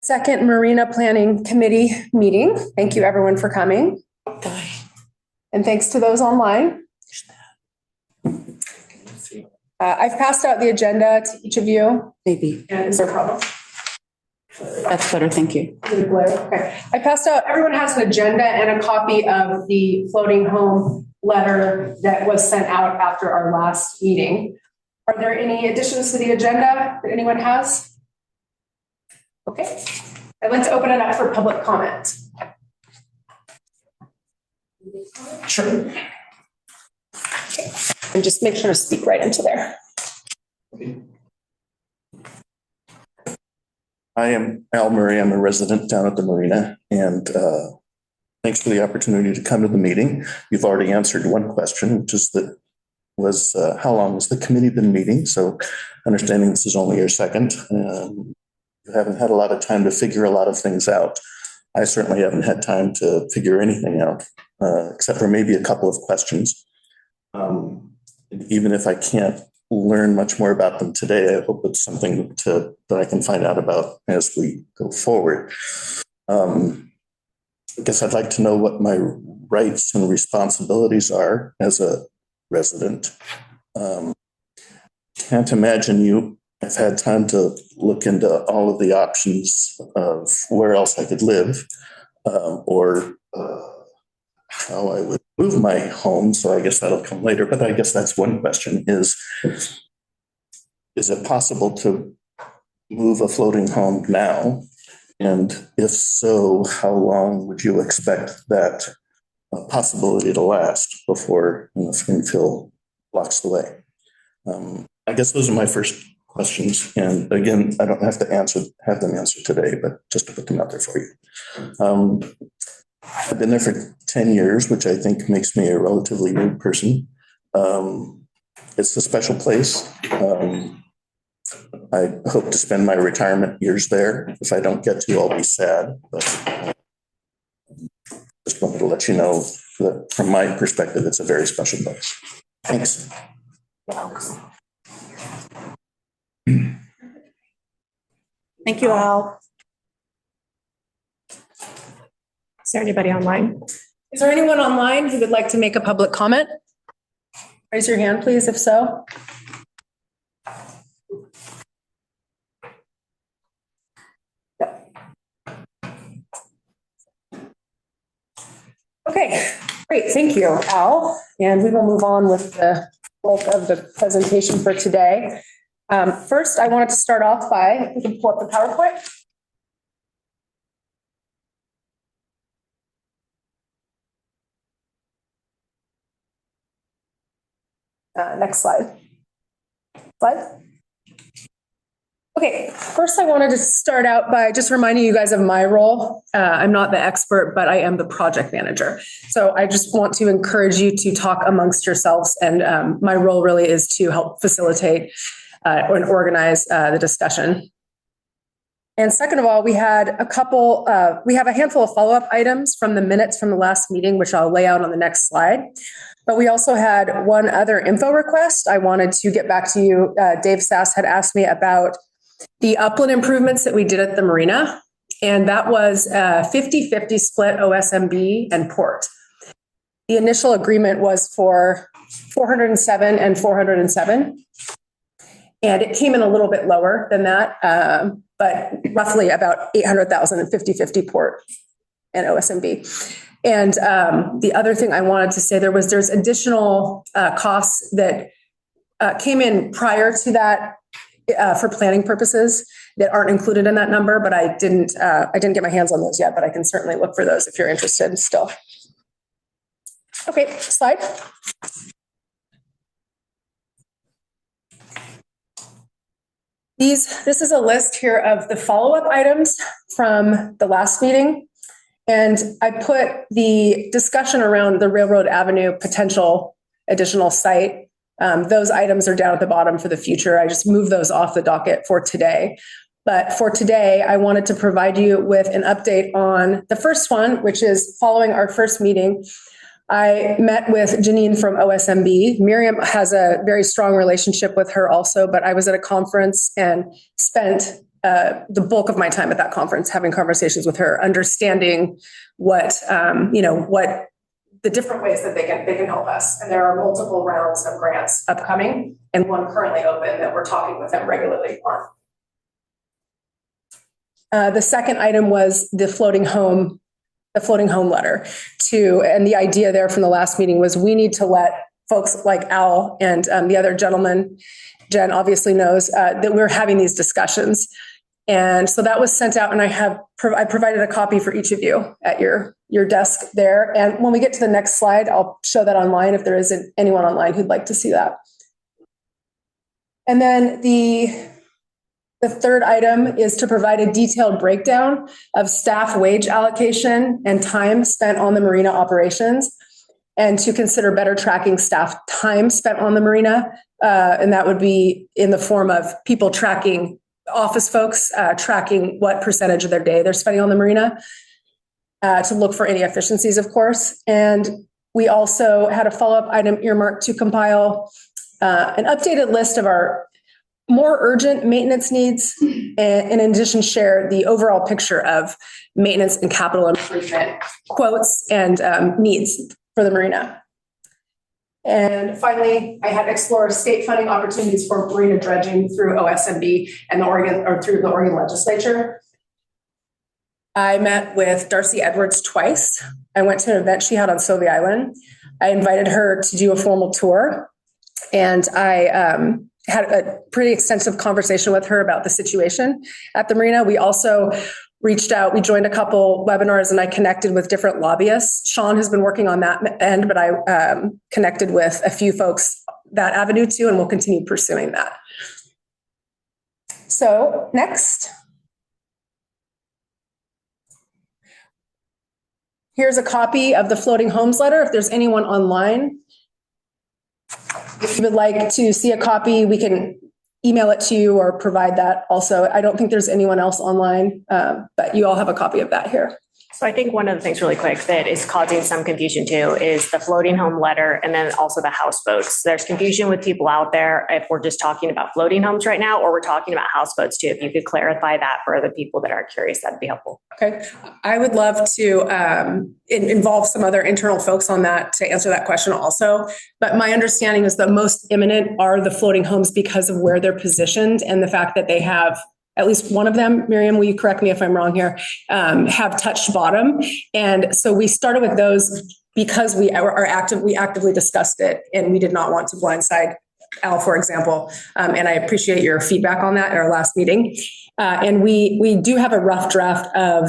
Second Marina Planning Committee meeting. Thank you everyone for coming. And thanks to those online. I've passed out the agenda to each of you. Maybe. And is there a problem? That's better, thank you. Okay. I passed out, everyone has an agenda and a copy of the floating home letter that was sent out after our last meeting. Are there any additions to the agenda that anyone has? Okay. I'd like to open it up for public comment. Sure. Okay. And just make sure to speak right into there. I am Al Murray. I'm a resident down at the Marina, and thanks for the opportunity to come to the meeting. You've already answered one question, which is how long has the committee been meeting? So understanding this is only your second, you haven't had a lot of time to figure a lot of things out. I certainly haven't had time to figure anything out, except for maybe a couple of questions. Even if I can't learn much more about them today, I hope it's something that I can find out about as we go forward. I guess I'd like to know what my rights and responsibilities are as a resident. Can't imagine you have had time to look into all of the options of where else I could live, or how I would move my home. So I guess that'll come later. But I guess that's one question is it possible to move a floating home now? And if so, how long would you expect that possibility to last before Springfield blocks the way? I guess those are my first questions. And again, I don't have to have them answered today, but just to put them out there for you. I've been there for 10 years, which I think makes me a relatively new person. It's a special place. I hope to spend my retirement years there. If I don't get to, I'll be sad. But just wanted to let you know that from my perspective, it's a very special place. Thanks. Thank you, Al. Is there anybody online? Is there anyone online who would like to make a public comment? Raise your hand, please, if so. Okay, great. Thank you, Al. And we will move on with the bulk of the presentation for today. First, I wanted to start off by, we can pull up the PowerPoint. Next slide. Okay, first I wanted to start out by just reminding you guys of my role. I'm not the expert, but I am the project manager. So I just want to encourage you to talk amongst yourselves, and my role really is to help facilitate and organize the discussion. And second of all, we have a handful of follow-up items from the minutes from the last meeting, which I'll lay out on the next slide. But we also had one other info request. I wanted to get back to you. Dave Sass had asked me about the upland improvements that we did at the Marina. And that was a 50-50 split OSMB and port. The initial agreement was for 407 and 407. And it came in a little bit lower than that, but roughly about 800,000 and 50-50 port and OSMB. And the other thing I wanted to say, there's additional costs that came in prior to that for planning purposes that aren't included in that number, but I didn't get my hands on those yet, but I can certainly look for those if you're interested still. Okay, slide. This is a list here of the follow-up items from the last meeting. And I put the discussion around the Railroad Avenue potential additional site. Those items are down at the bottom for the future. I just moved those off the docket for today. But for today, I wanted to provide you with an update on the first one, which is following our first meeting. I met with Janine from OSMB. Miriam has a very strong relationship with her also, but I was at a conference and spent the bulk of my time at that conference, having conversations with her, understanding what, what the different ways that they can help us. And there are multiple rounds of grants upcoming and one currently open that we're talking with them regularly on. The second item was the floating home letter and the idea there from the last meeting was we need to let folks like Al and the other gentleman, Jen obviously knows that we're having these discussions. And so that was sent out and I provided a copy for each of you at your desk there. And when we get to the next slide, I'll show that online if there isn't anyone online who'd like to see that. And then the third item is to provide a detailed breakdown of staff wage allocation and time spent on the marina operations, and to consider better tracking staff time spent on the marina. And that would be in the form of people tracking, office folks tracking what percentage of their day they're spending on the marina, to look for any efficiencies, of course. And we also had a follow-up item earmarked to compile an updated list of our more urgent maintenance needs, and in addition, share the overall picture of maintenance and capital improvement quotes and needs for the marina. And finally, I had explored state funding opportunities for marina dredging through OSMB and through the Oregon legislature. I met with Darcy Edwards twice. I went to an event she had on Sauvie Island. I invited her to do a formal tour, and I had a pretty extensive conversation with her about the situation at the marina. We also reached out, we joined a couple webinars, and I connected with different lobbyists. Sean has been working on that end, but I connected with a few folks that avenue too, and we'll continue pursuing that. So next. Here's a copy of the Floating Homes letter. If there's anyone online, if you would like to see a copy, we can email it to you or provide that also. I don't think there's anyone else online, but you all have a copy of that here. So I think one of the things really quick that is causing some confusion too is the floating home letter and then also the houseboats. There's confusion with people out there if we're just talking about floating homes right now or we're talking about houseboats too. If you could clarify that for the people that are curious, that'd be helpful. Okay. I would love to involve some other internal folks on that to answer that question also. But my understanding is the most imminent are the floating homes because of where they're positioned and the fact that they have at least one of them, Miriam, will you correct me if I'm wrong here, have touched bottom. And so we started with those because we actively discussed it and we did not want to blindside Al, for example. And I appreciate your feedback on that at our last meeting. And we do have a rough draft of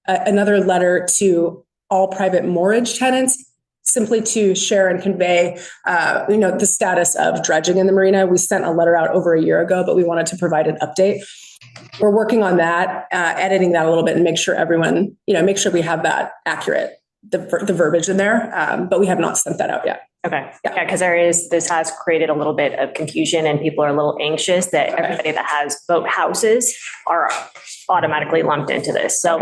another letter to all private moorage tenants, simply to share and convey, the status of dredging in the marina. We sent a letter out over a year ago, but we wanted to provide an update. We're working on that, editing that a little bit and make sure everyone, make sure we have that accurate, the verbiage in there. But we have not sent that out yet. Okay. Yeah, because this has created a little bit of confusion and people are a little anxious that everybody that has boat houses are automatically lumped into this. So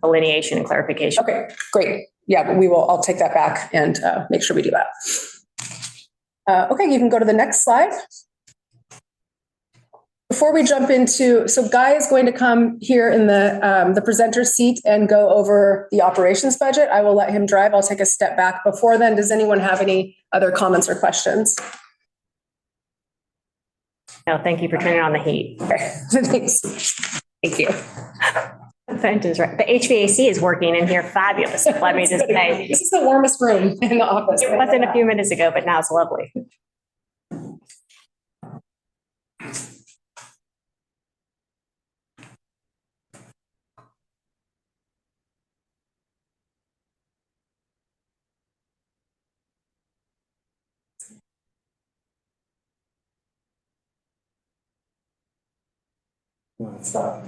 delineation and clarification. Okay, great. Yeah, but I'll take that back and make sure we do that. Okay, you can go to the next slide. Before we jump into, so Guy is going to come here in the presenter seat and go over the operations budget. I will let him drive. I'll take a step back. Before then, does anyone have any other comments or questions? No, thank you for turning on the heat. Okay. Thanks. Thank you. Fenton's right. The HVAC is working in here fabulous. Let me just say. This is the warmest room in the office. It wasn't a few minutes ago, but now it's lovely. Stop.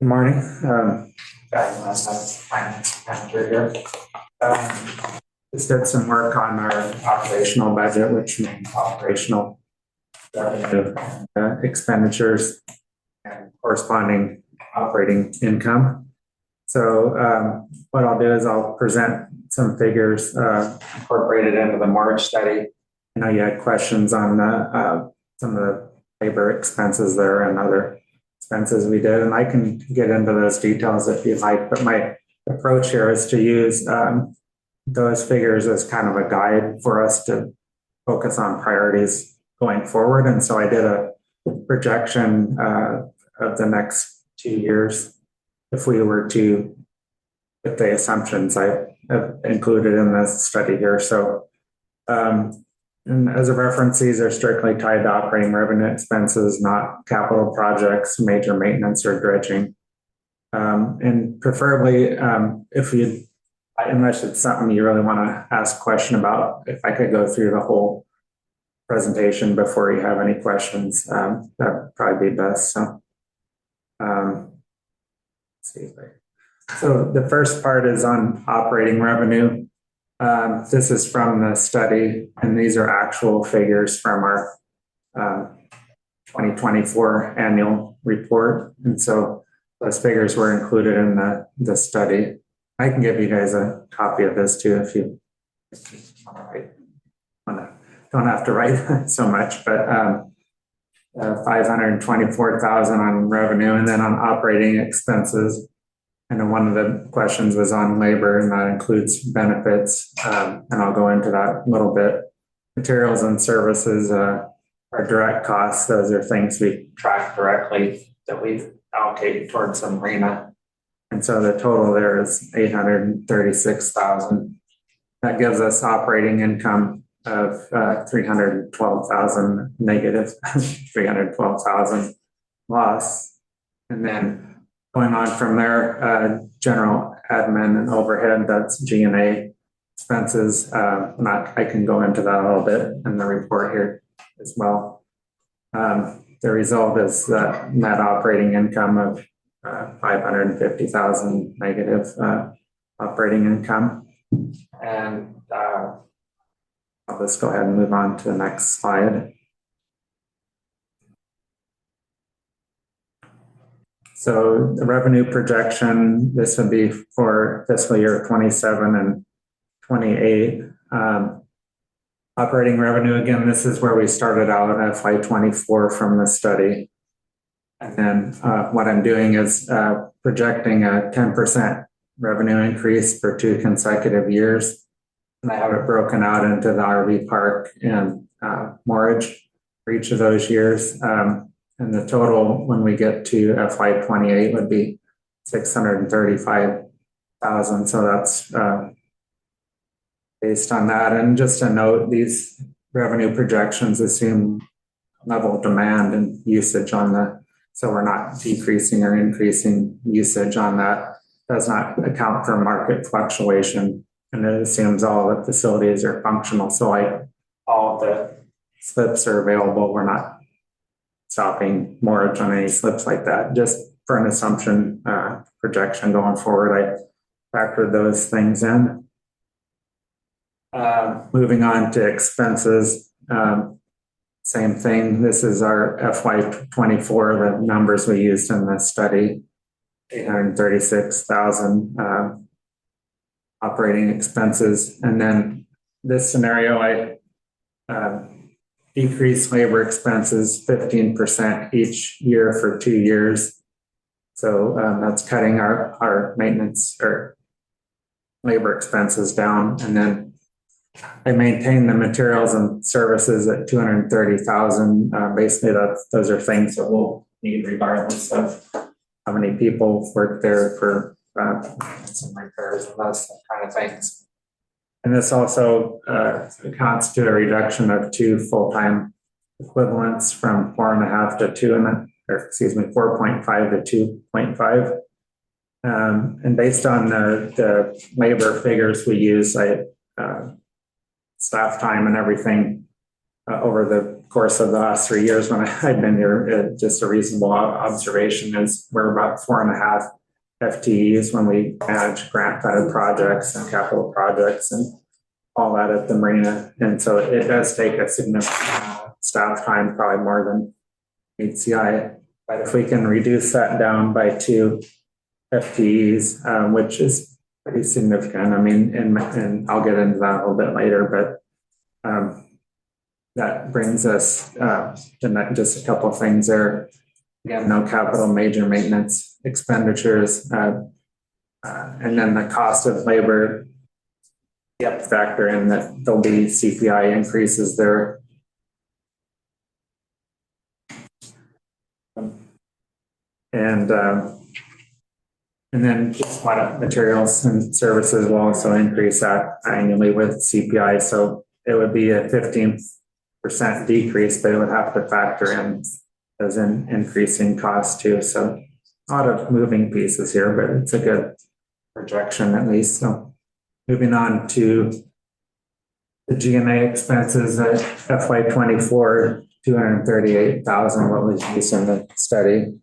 Good morning. Finance manager here. Just did some work on our operational budget, which means operational revenue, expenditures and corresponding operating income. So what I'll do is I'll present some figures incorporated into the March study. I know you had questions on some of the labor expenses there and other expenses we did, and I can get into those details if you like, but my approach here is to use those figures as kind of a guide for us to focus on priorities going forward. And so I did a projection of the next 2 years if we were to, with the assumptions I have included in this study here. So and as a reference, these are strictly tied to operating revenue expenses, not capital projects, major maintenance or dredging. And preferably, unless it's something you really want to ask a question about, if I could go through the whole presentation before you have any questions, that would probably be best. So, let's see. So the first part is on operating revenue. This is from the study, and these are actual figures from our 2024 annual report. And so those figures were included in the study. I can give you guys a copy of this too if you don't have to write so much, but 524,000 on revenue, and then on operating expenses. And then one of the questions was on labor, and that includes benefits. And I'll go into that a little bit. Materials and services are direct costs. Those are things we track directly that we've allocated towards the Marina. And so the total there is 836,000. That gives us operating income of 312,000 negative, 312,000 loss. And then going on from there, general admin and overhead, that's G&A expenses. I can go into that a little bit in the report here as well. The result is net operating income of 550,000 negative operating income. And I'll just go ahead and move on to the next slide. So the revenue projection, this would be for fiscal year 27 and 28. Operating revenue, again, this is where we started out at FY24 from the study. And then what I'm doing is projecting a 10% revenue increase for 2 consecutive years. And I have it broken out into the RV park and moorage for each of those years. And the total when we get to FY28 would be 635,000. So that's based on that. And just a note, these revenue projections assume level of demand and usage on so we're not decreasing or increasing usage on that. Does not account for market fluctuation. And it assumes all the facilities are functional. So all the slips are available. We're not stopping moorage on any slips like that. Just for an assumption projection going forward, I factored those things in. Moving on to expenses, same thing. This is our FY24, the numbers we used in the study, 836,000 operating expenses. And then this scenario, I decrease labor expenses 15% each year for 2 years. So that's cutting our maintenance or labor expenses down. And then I maintain the materials and services at 230,000. Basically, those are things that we'll need regardless of how many people work there for some repairs and those kind of things. And this also accounts to a reduction of 2 full-time equivalents from 4.5 to 4.5 to 2.5. And based on the labor figures we use, staff time and everything over the course of the last 3 years when I've been here, just a reasonable observation is we're about 4.5 FTEs when we manage grant funded projects and capital projects and all that at the marina. And so it does take a significant staff time, probably more than meets the eye. But if we can reduce that down by 2 FTEs, which is pretty significant. I mean, and I'll get into that a little bit later, but that brings us to just a couple of things there. Again, no capital major maintenance expenditures, and then the cost of labor. Yep, factor in that there'll be CPI increases there. And then just product materials and services will also increase that annually with CPI. So it would be a 15% decrease, but it would have to factor in as an increasing cost too. So a lot of moving pieces here, but it's a good projection at least. So moving on to the G&A expenses at FY24, 238,000, what was used in the study.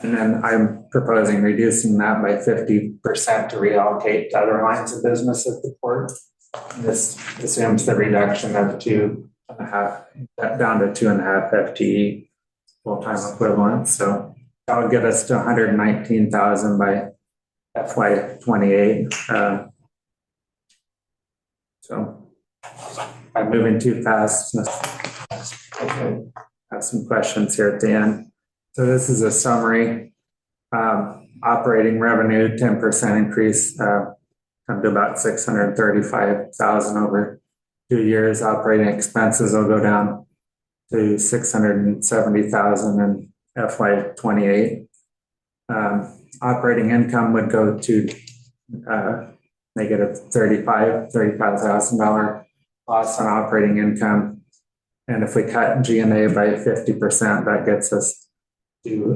And then I'm proposing reducing that by 50% to reallocate to other lines of business at the port. This assumes the reduction of 2.5 down to 2.5 FTE full-time equivalent. So that would get us to 119,000 by FY28. So I'm moving too fast. I have some questions here at the end. So this is a summary. Operating revenue, 10% increase, come to about 635,000 over 2 years. Operating expenses will go down to 670,000 in FY28. Operating income would go to negative $35,000 loss on operating income. And if we cut G&A by 50%, that gets us to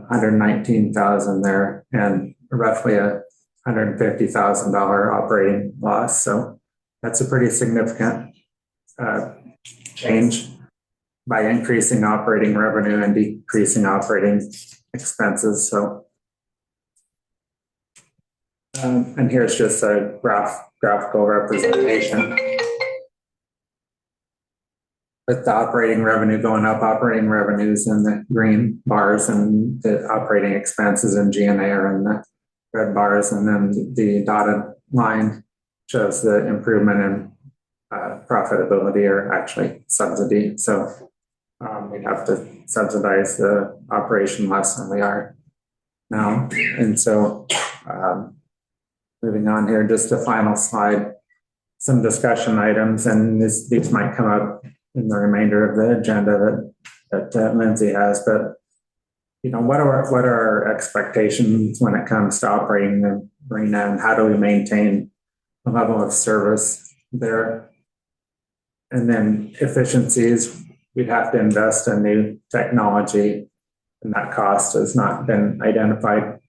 119,000 there and roughly a $150,000 operating loss. So that's a pretty significant change by increasing operating revenue and decreasing operating expenses. So, and here's just a graphical representation. With the operating revenue going up, operating revenues in the green bars and the operating expenses in G&A are in the red bars. And then the dotted line shows the improvement in profitability or actually subsidy. So we'd have to subsidize the operation less than we are now. And so moving on here, just a final slide, some discussion items, and these might come up in the remainder of the agenda that Lindsay has, but what are our expectations when it comes to operating the marina, and how do we maintain a level of service there? And then efficiencies, we'd have to invest in new technology, and that cost has not been identified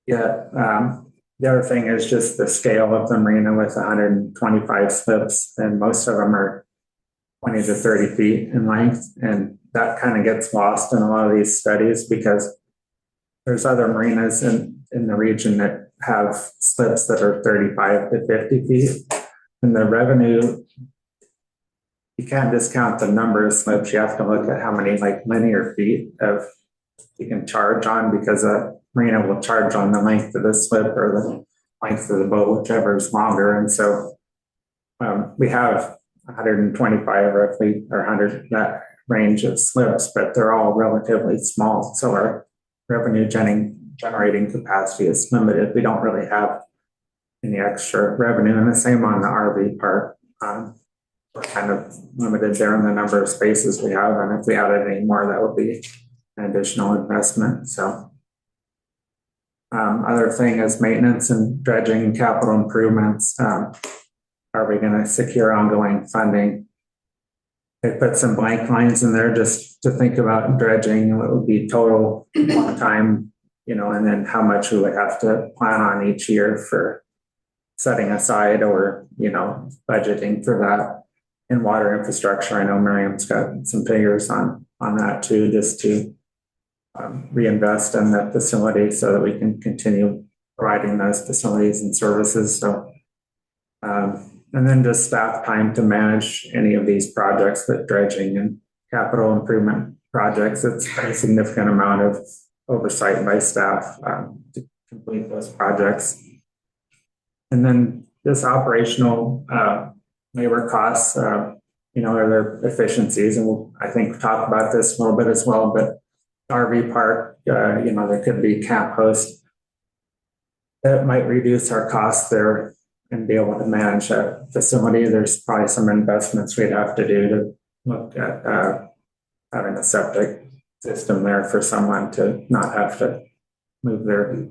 yet. The other thing is just the scale of the marina with 125 slips, and most of them are 20 to 30 feet in length. And that kind of gets lost in a lot of these studies because there's other marinas in the region that have slips that are 35 to 50 feet. And the revenue, you can't discount the number of slips. You have to look at how many linear feet of you can charge on, because a marina will charge on the length of the slip or the length of the boat, whichever is longer. And so we have 125 roughly, or 100, that range of slips, but they're all relatively small. So our revenue generating capacity is limited. We don't really have any extra revenue. And the same on the RV park. We're kind of limited there in the number of spaces we have. And if we added any more, that would be an additional investment. So other thing is maintenance and dredging and capital improvements. Are we going to secure ongoing funding? They put some blank lines in there just to think about dredging, what would be total time, and then how much we would have to plan on each year for setting aside or, budgeting for that. in water infrastructure. I know Miriam's got some figures on that too, just to reinvest in that facility so that we can continue providing those facilities and services. So, and then just staff time to manage any of these projects with dredging and capital improvement projects. It's a pretty significant amount of oversight by staff to complete those projects. And then this operational labor costs, are there efficiencies? And I think we'll talk about this a little bit as well, but RV park, there could be camp hosts that might reduce our costs there and be able to manage a facility. There's probably some investments we'd have to do to look at having a septic system there for someone to not have to move their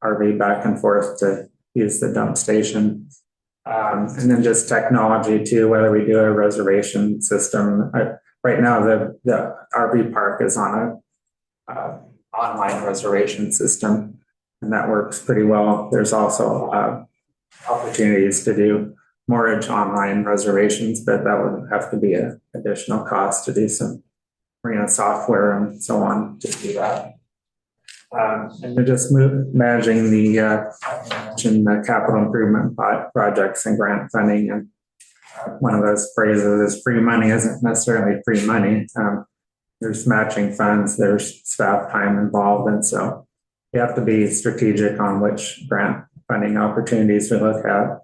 RV back and forth to use the dump station. And then just technology too, whether we do a reservation system. Right now, the RV park is on a online reservation system, and that works pretty well. There's also opportunities to do mortgage online reservations, but that would have to be an additional cost to do some Marina software and so on to do that. And we're just managing the capital improvement projects and grant funding. And one of those phrases is free money isn't necessarily free money. There's matching funds, there's staff time involved. And so you have to be strategic on which grant funding opportunities we look at.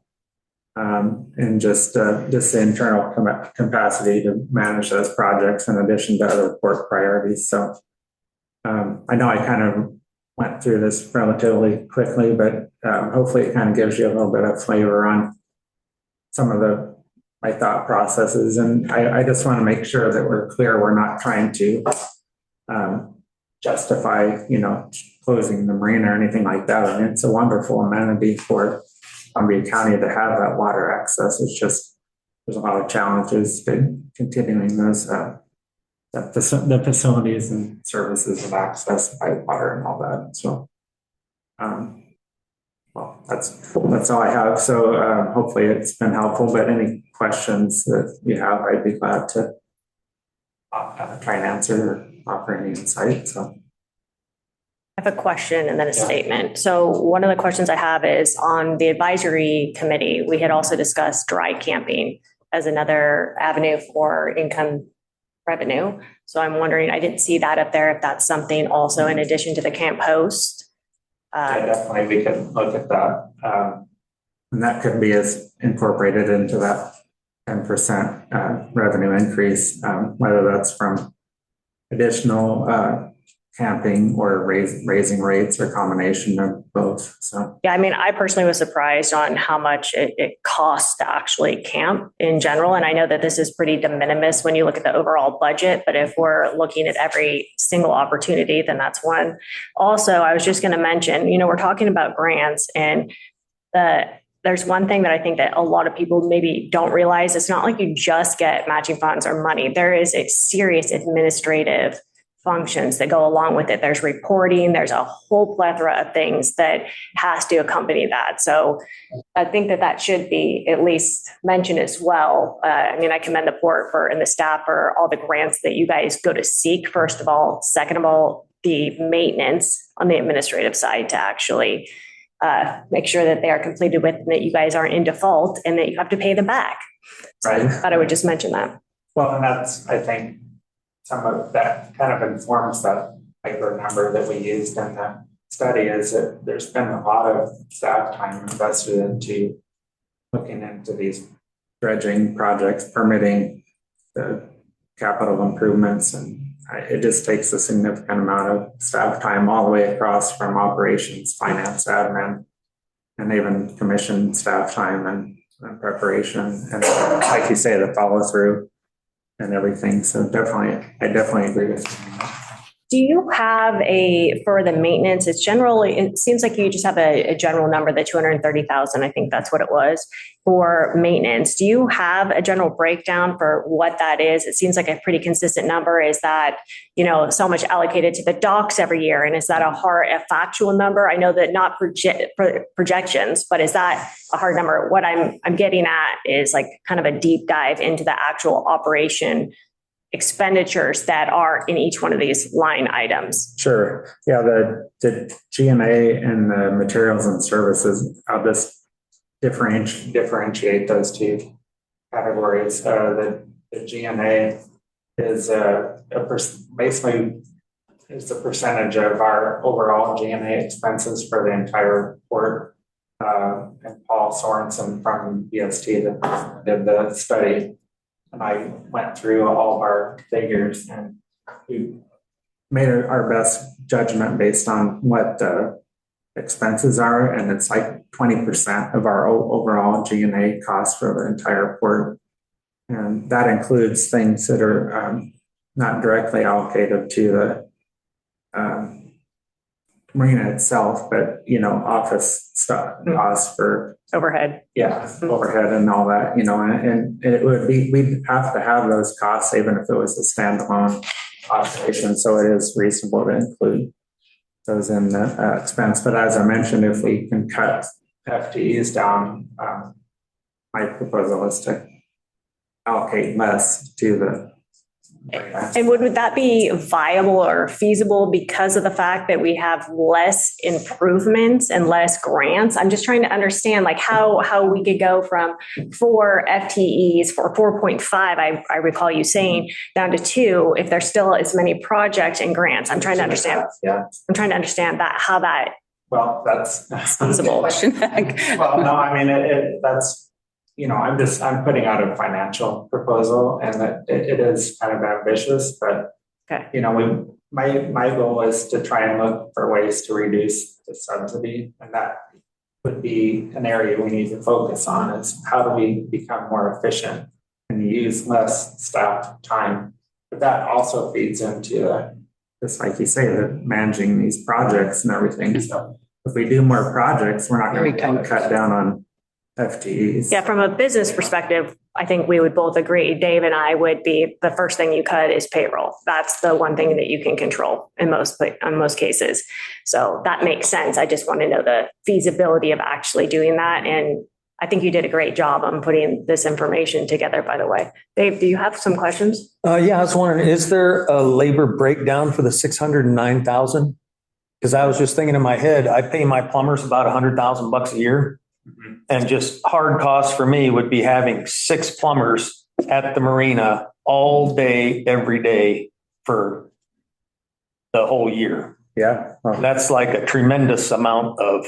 And just the internal capacity to manage those projects in addition to other work priorities. So I know I kind of went through this relatively quickly, but hopefully it kind of gives you a little bit of flavor on some of my thought processes. And I just want to make sure that we're clear. We're not trying to justify, closing the marina or anything like that. I mean, it's a wonderful amenity for Columbia County to have that water access. It's just, there's a lot of challenges to continuing those the facilities and services of access by water and all that. So, well, that's all I have. So hopefully it's been helpful, but any questions that you have, I'd be glad to try and answer or offer any insight. So. I have a question and then a statement. So one of the questions I have is on the advisory committee, we had also discussed dry camping as another avenue for income revenue. So I'm wondering, I didn't see that up there, if that's something also in addition to the camp host. Yeah, definitely we could look at that. And that could be as incorporated into that 10% revenue increase, whether that's from additional camping or raising rates or combination of both. So yeah, I mean, I personally was surprised on how much it costs to actually camp in general. And I know that this is pretty de minimis when you look at the overall budget, but if we're looking at every single opportunity, then that's one. Also, I was just going to mention, we're talking about grants, and there's one thing that I think that a lot of people maybe don't realize. It's not like you just get matching funds or money. There is a serious administrative functions that go along with it. There's reporting, there's a whole plethora of things that has to accompany that. So I think that should be at least mentioned as well. I commend the board and the staff for all the grants that you guys go to seek, first of all. Second of all, the maintenance on the administrative side to actually make sure that they are completed with, and that you guys aren't in default and that you have to pay them back. So right. I thought I would just mention that. Well, and that's, I think, some of that kind of informs that hyper number that we used in the study, is that there's been a lot of staff time invested into looking into these dredging projects, permitting the capital improvements, and it just takes a significant amount of staff time all the way across from operations, finance, admin, and even commission staff time and preparation. And like you say, the follow through and everything. So I definitely agree with you. Do you have for the maintenance, it seems like you just have a general number, the 230,000, I think that's what it was for maintenance. Do you have a general breakdown for what that is? It seems like a pretty consistent number. Is that, so much allocated to the docks every year? And is that a factual number? I know that not projections, but is that a hard number? What I'm getting at is like kind of a deep dive into the actual operation expenditures that are in each one of these line items. Sure. Yeah, the G&A and the materials and services, I'll just differentiate those two categories. The G&A is basically it's a percentage of our overall G&A expenses for the entire port. And Paul Sorensen from BST that did the study, and I went through all of our figures, and we made our best judgment based on what the expenses are, and it's like 20% of our overall G&A cost for the entire port. And that includes things that are not directly allocated to the marina itself, but office stuff, costs for Overhead. Overhead and all that, and it would be, we'd have to have those costs even if it was a standalone operation. So it is reasonable to include those in the expense. But as I mentioned, if we can cut FTEs down, my proposal is to allocate less to the. And would that be viable or feasible because of the fact that we have less improvements and less grants? I'm just trying to understand like how we could go from 4 FTEs for 4.5, I recall you saying, down to 2 if there's still as many projects and grants. I'm trying to understand. Yeah. I'm trying to understand how that. Well, that's feasible. Well, no, I mean, that's, I'm putting out a financial proposal, and that it is kind of ambitious, but, okay. My goal is to try and look for ways to reduce the subsidy. And that would be an area we need to focus on, is how do we become more efficient and use less staff time? But that also feeds into just like you say, that managing these projects and everything. So if we do more projects, we're not going to cut down on FTEs. Yeah, from a business perspective, I think we would both agree, Dave and I, would be the first thing you cut is payroll. That's the one thing that you can control in most cases. So that makes sense. I just want to know the feasibility of actually doing that. And I think you did a great job on putting this information together, by the way. Dave, do you have some questions? Yeah, I was wondering, is there a labor breakdown for the 609,000? Because I was just thinking in my head, I pay my plumbers about $100,000 a year. Mm-hmm. And just hard costs for me would be having 6 plumbers at the marina all day, every day for the whole year. Yeah. Well, that's like a tremendous amount of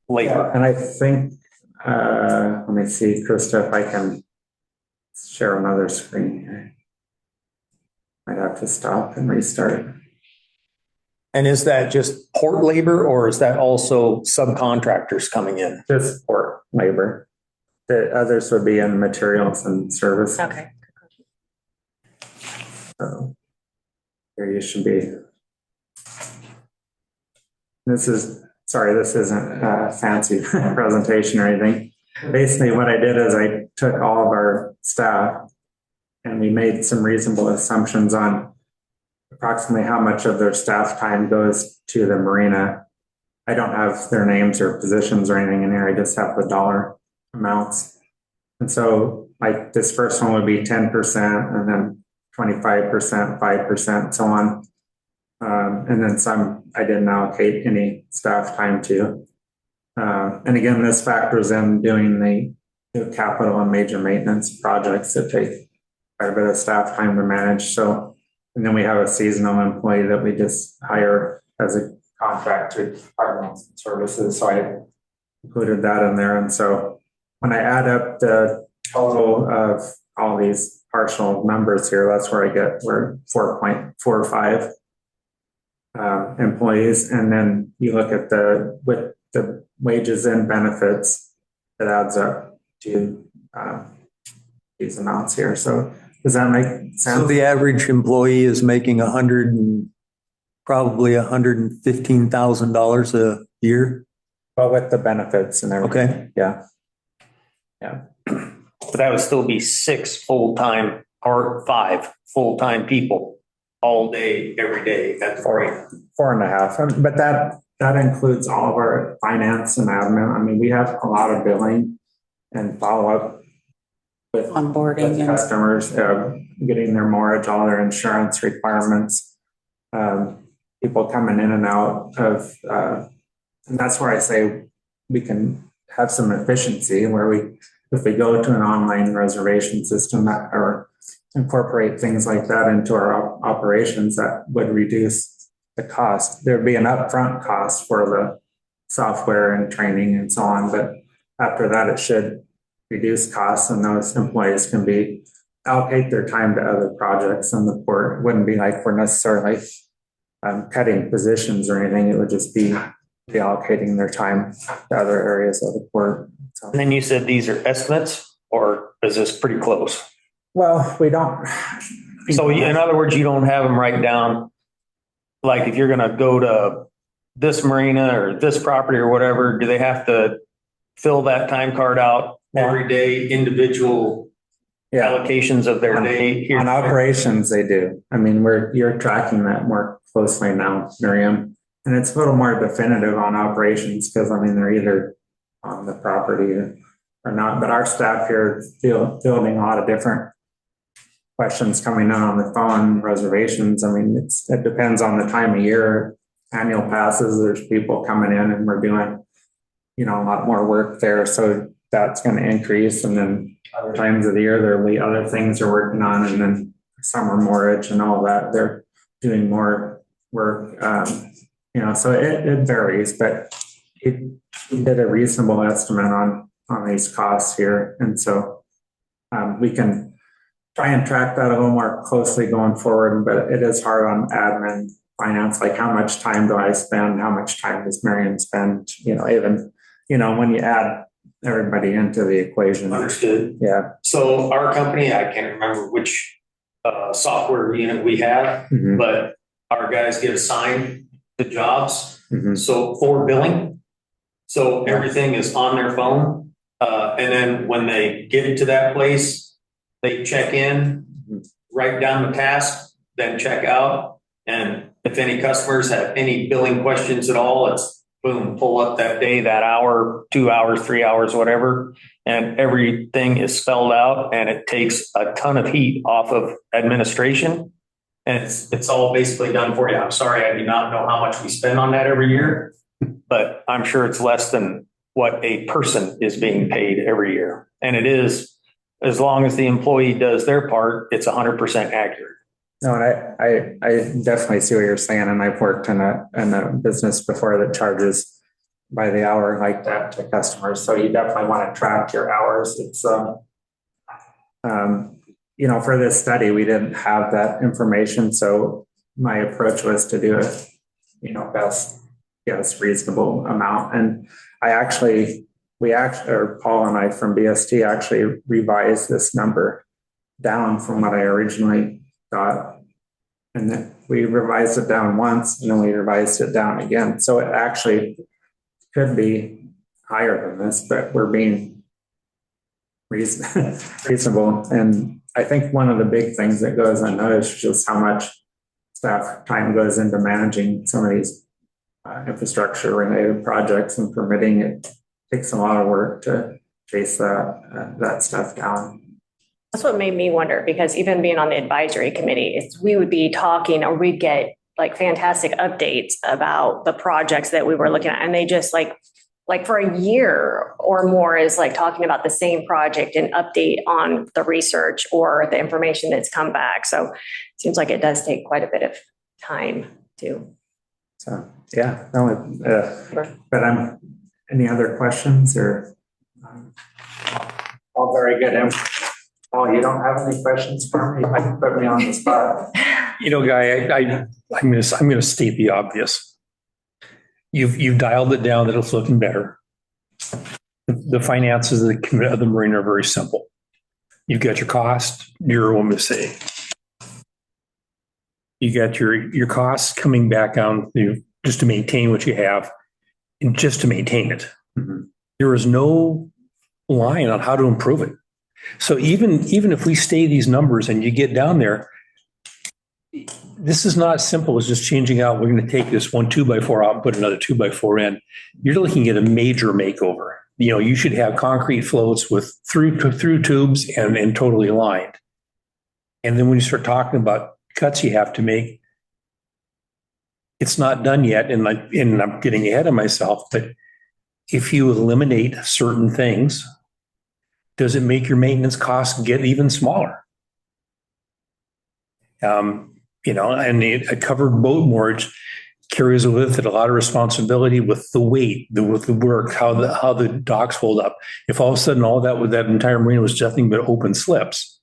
labor. Yeah, and I think, let me see, Krista, if I can share another screen here. I'd have to stop and restart. And is that just port labor, or is that also subcontractors coming in? Just port labor. The others would be in materials and service. Okay. So here you should be. This isn't a fancy presentation or anything. Basically what I did is I took all of our staff and we made some reasonable assumptions on approximately how much of their staff time goes to the marina. I don't have their names or positions or anything in here. I just have the dollar amounts. And so like this first one would be 10%, and then 25%, 5%, so on. And then some I didn't allocate any staff time to. And again, this factors in doing the capital and major maintenance projects that take quite a bit of staff time to manage. So, and then we have a seasonal employee that we just hire as a contract to department services. So I included that in there. And so when I add up the total of all these partial numbers here, that's where I get, we're 4.45 employees. And then you look at with the wages and benefits, it adds up to these amounts here. So Does that make So sense? the average employee is making probably $115,000 a year. But with the benefits and everything. Okay. Yeah. But that would still be 6 full-time or 5 full-time people all day, every day at the rate. 4.5. But that includes all of our finance and admin. I mean, we have a lot of billing and follow-up with Onboarding and customers, getting their mortgage, all their insurance requirements, people coming in and out of, and that's where I say we can have some efficiency where if we go to an online reservation system or incorporate things like that into our operations, that would reduce the cost. There'd be an upfront cost for the software and training and so on, but after that, it should reduce costs and those employees can allocate their time to other projects in the port. It wouldn't be like we're necessarily cutting positions or anything. It would just be reallocating their time to other areas of the port. So. And then you said these are estimates, or is this pretty close? Well, we don't. So in other words, you don't have them write down, like if you're going to go to this marina or this property or whatever, do they have to fill that time card out every day, individual allocations of their day? On operations, they do. I mean, you're tracking that more closely now, Miriam. And it's a little more definitive on operations because, I mean, they're either on the property or not. But our staff here is fielding a lot of different questions coming in on the phone, reservations. I mean, it depends on the time of year. Annual passes, there's people coming in and we're doing, a lot more work there. So that's going to increase. And then other times of the year, there'll be other things they're working on. And then summer mortgage and all that, they're doing more work. So it varies, but we did a reasonable estimate on these costs here. And so we can try and track that a little more closely going forward, but it is hard on admin, finance, like how much time do I spend? How much time does Marion spend? Even, when you add everybody into the equation. Understood. Yeah. So our company, I can't remember which software unit we have, but our guys get assigned the jobs. So for billing, so everything is on their phone. And then when they get to that place, they check in, write down the task, then check out. And if any customers have any billing questions at all, it's boom, pull up that day, that hour, 2 hours, 3 hours, whatever. And everything is spelled out and it takes a ton of heat off of administration. And it's all basically done for you. I'm sorry, I do not know how much we spend on that every year, but I'm sure it's less than what a person is being paid every year. And it is, as long as the employee does their part, it's 100% accurate. No, and I definitely see what you're saying. And I've worked in a business before that charges by the hour like that to customers. So you definitely want to track your hours. It's, for this study, we didn't have that information. So my approach was to do it, best guess reasonable amount. And Paul and I from BST actually revised this number down from what I originally thought. And then we revised it down once and then we revised it down again. So it actually could be higher than this, but we're being reasonable. And I think one of the big things that goes unnoticed is just how much staff time goes into managing some of these infrastructure related projects and permitting. It takes a lot of work to chase that stuff down. That's what made me wonder, because even being on the advisory committee, we would be talking or we'd get like fantastic updates about the projects that we were looking at. And they just like for a year or more is like talking about the same project and update on the research or the information that's come back. So it seems like it does take quite a bit of time too. So, yeah, but any other questions or all very good. Oh, you don't have any questions for me? You might put me on the spot. Guy, I'm going to state the obvious. You've dialed it down that it's looking better. The finances of the marina are very simple. You've got your cost, you're, let me say. You got your costs coming back down just to maintain what you have and just to maintain it. Mhm. There is no line on how to improve it. So even if we stay these numbers and you get down there, this is not as simple as just changing out. We're going to take this one 2x4 out and put another 2x4 in. You're looking at a major makeover. You should have concrete floats with through tubes and totally lined. And then when you start talking about cuts you have to make, it's not done yet. And I'm getting ahead of myself, but if you eliminate certain things, does it make your maintenance costs get even smaller? And a covered boat moorage carries with it a lot of responsibility with the weight, with the work, how the docks hold up. If all of a sudden all that entire marina was nothing but open slips,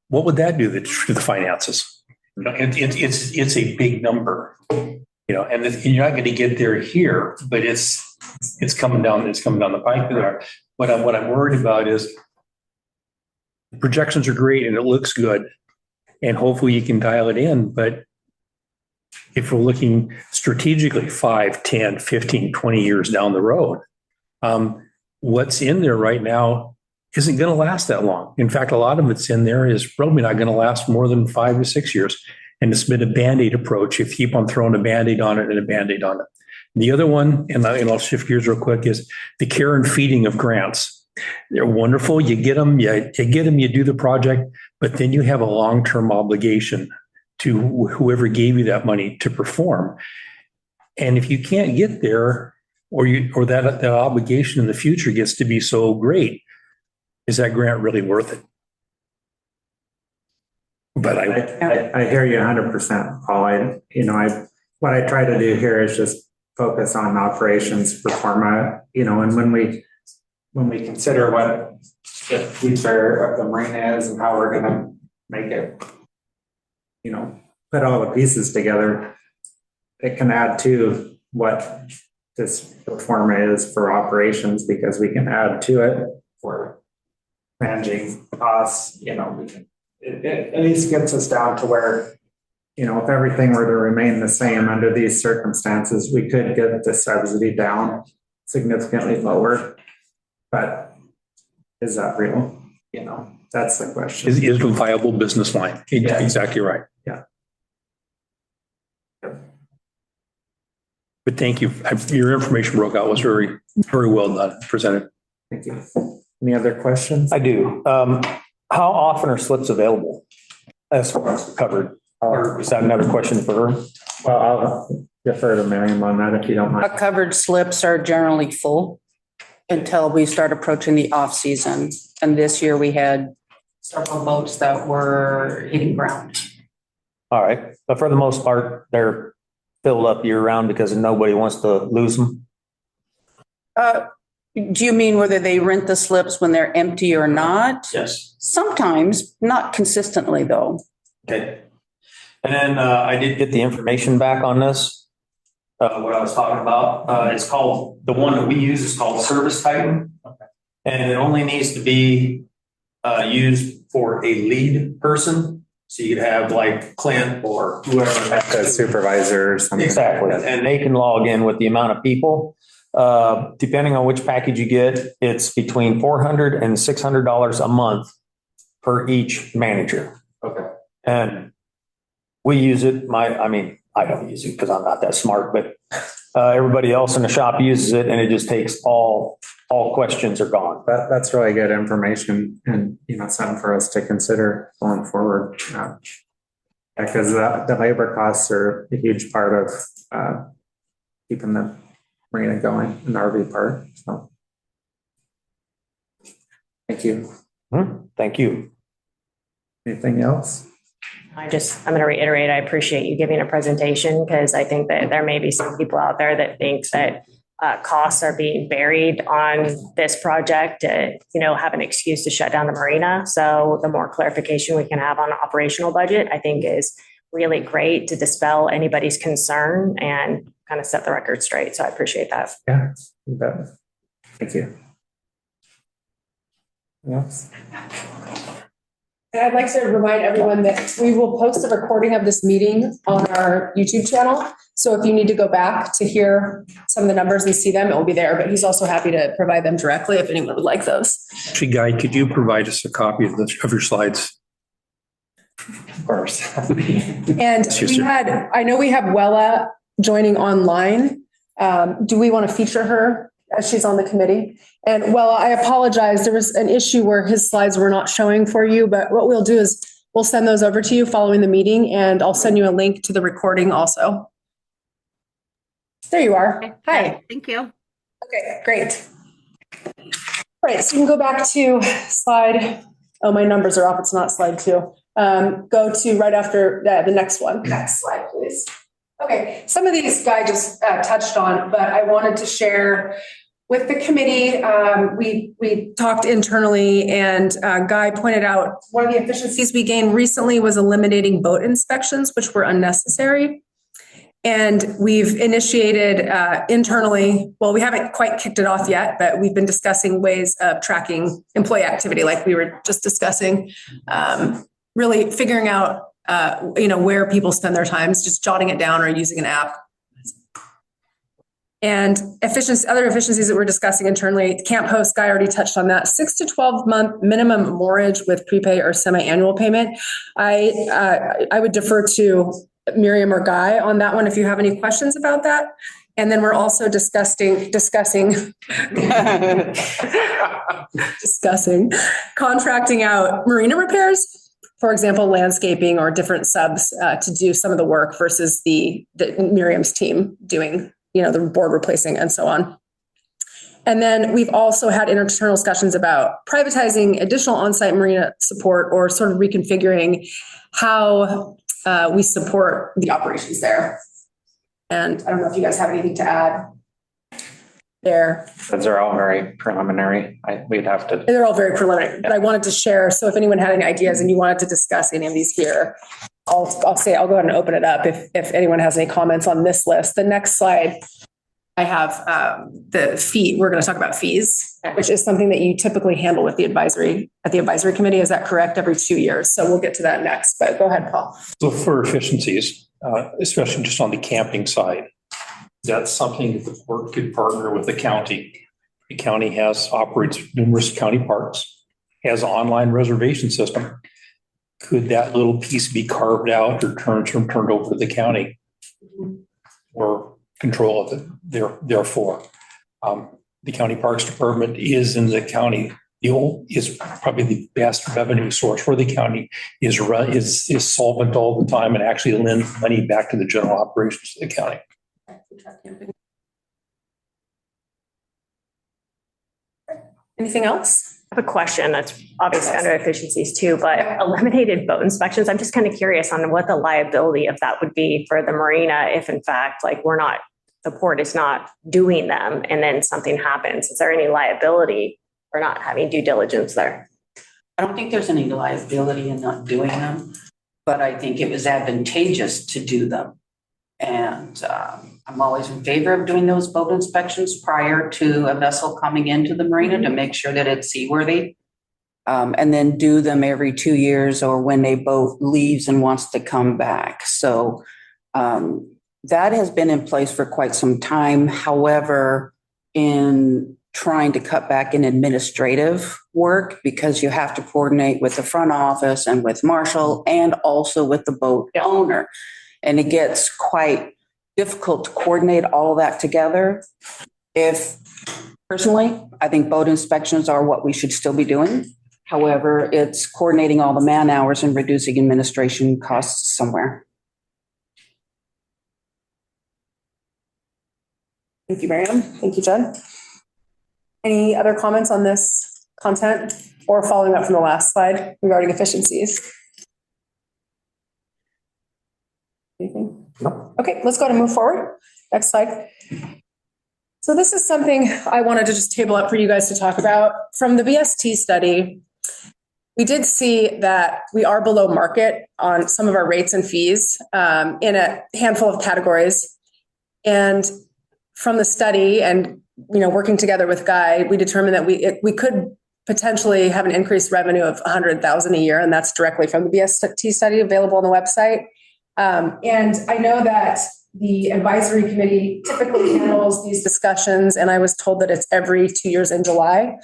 what would that do to the finances? It's a big number, and you're not going to get there here, but it's coming down. It's coming down the pipe there. What I'm worried about is projections are great and it looks good, and hopefully you can dial it in. But if we're looking strategically 5, 10, 15, 20 years down the road, what's in there right now isn't going to last that long. In fact, a lot of it's in there is probably not going to last more than 5 to 6 years. And it's been a Band-Aid approach. You keep on throwing a Band-Aid on it and a Band-Aid on it. The other one, and I'll shift gears real quick, is the care and feeding of grants. They're wonderful. You get them, you do the project, but then you have a long-term obligation to whoever gave you that money to perform. And if you can't get there, or that obligation in the future gets to be so great, is that grant really worth it? But I hear you 100%, Paul. What I try to do here is just focus on operations performa, and when we consider what the future of the marina is and how we're going to make it, put all the pieces together, it can add to what this performa is for operations, because we can add to it for managing costs. It at least gets us down to where, if everything were to remain the same under these circumstances, we could get the subsidy down significantly lower. But is that real? That's the question. is it a viable business line? Yeah. Exactly right. Yeah. But thank you. Your information broke out was very, very well done, presented. Thank you. Any other questions? I do. How often are slips available as far as covered? Or is that another question for her? Well, I'll defer to Miriam on that if you don't mind. Our covered slips are generally full until we start approaching the off season. And this year we had several boats that were hitting ground. All right. But for the most part, they're filled up year round because nobody wants to lose them. Do you mean whether they rent the slips when they're empty or not? Yes. Sometimes, not consistently though. Okay. And then I did get the information back on this, what I was talking about. It's called, the one that we use is called Service Titan. Okay. And it only needs to be used for a lead person. So you could have like Clint or whoever. Like a supervisor or something. Exactly. And they can log in with the amount of people. Depending on which package you get, it's between $400 and $600 a month per each manager. Okay. And we use it. I don't use it because I'm not that smart, but everybody else in the shop uses it, and it just takes all questions are gone. That's really good information, and something for us to consider going forward. Because the labor costs are a huge part of keeping the marina going in the RV park. So, thank you. Thank you. Anything else? I'm going to reiterate, I appreciate you giving a presentation, because I think that there may be some people out there that think that costs are being buried on this project to, have an excuse to shut down the marina. So the more clarification we can have on operational budget, I think is really great to dispel anybody's concern and kind of set the record straight. So I appreciate that. Yeah, you bet. Thank you. Yes. And I'd like to remind everyone that we will post a recording of this meeting on our YouTube channel. So if you need to go back to hear some of the numbers and see them, it will be there. But he's also happy to provide them directly if anyone would like those. Actually, Guy, could you provide us a copy of your slides? Of course. And I know we have Wella joining online. Do we want to feature her as she's on the committee? And Wella, I apologize. There was an issue where his slides were not showing for you, but what we'll do is we'll send those over to you following the meeting, and I'll send you a link to the recording also. There you are. Hi. Thank you. Okay, great. All right, so you can go back to slide. Oh, my numbers are off. It's not slide 2. Go to right after the next one. Next slide, please. Okay, some of these Guy just touched on, but I wanted to share with the committee. We talked internally, and Guy pointed out one of the efficiencies we gained recently was eliminating boat inspections, which were unnecessary. And we've initiated internally, well, we haven't quite kicked it off yet, but we've been discussing ways of tracking employee activity like we were just discussing, really figuring out, where people spend their times, just jotting it down or using an app. And other efficiencies that we're discussing internally, camp host, Guy already touched on that, 6 to 12 month minimum mortgage with prepay or semi-annual payment. I would defer to Miriam or Guy on that one if you have any questions about that. And then we're also discussing contracting out marina repairs, for example, landscaping or different subs to do some of the work versus the Miriam's team doing, the board replacing and so on. And then we've also had internal discussions about privatizing additional on-site marina support or sort of reconfiguring how we support the operations there. And I don't know if you guys have anything to add there. Those are all very preliminary. We'd have to. They're all very preliminary, but I wanted to share. So if anyone had any ideas and you wanted to discuss any of these here, I'll go ahead and open it up if anyone has any comments on this list. The next slide, I have the fee. We're going to talk about fees, which is something that you typically handle with the advisory committee. Is that correct? Every 2 years. So we'll get to that next, but go ahead, Paul. So for efficiencies, especially just on the camping side, that's something that the board could partner with the county. The county operates numerous county parks, has an online reservation system. Could that little piece be carved out or turned over to the county or control of it? Therefore, the county parks department is in the county. Is probably the best revenue source for the county. Is solvent all the time and actually lends money back to the general operations of the county. Anything else? I have a question that's obviously under efficiencies too, but eliminated boat inspections. I'm just kind of curious on what the liability of that would be for the marina if in fact, the port is not doing them and then something happens. Is there any liability for not having due diligence there? I don't think there's any liability in not doing them, but I think it was advantageous to do them. And I'm always in favor of doing those boat inspections prior to a vessel coming into the marina to make sure that it's seaworthy. And then do them every 2 years or when a boat leaves and wants to come back. So that has been in place for quite some time. However, in trying to cut back in administrative work, because you have to coordinate with the front office and with Marshall and also with the boat owner. And it gets quite difficult to coordinate all of that together. Personally, I think boat inspections are what we should still be doing. However, it's coordinating all the man hours and reducing administration costs somewhere. Thank you, Miriam. Thank you, Jen. Any other comments on this content or following up from the last slide regarding efficiencies? Anything? No. Okay, let's go ahead and move forward. Next slide. So this is something I wanted to just table up for you guys to talk about. From the BST study, we did see that we are below market on some of our rates and fees in a handful of categories. And from the study and working together with Guy, we determined that we could potentially have an increased revenue of 100,000 a year, and that's directly from the BST study available on the website. And I know that the advisory committee typically handles these discussions, and I was told that it's every 2 years in July.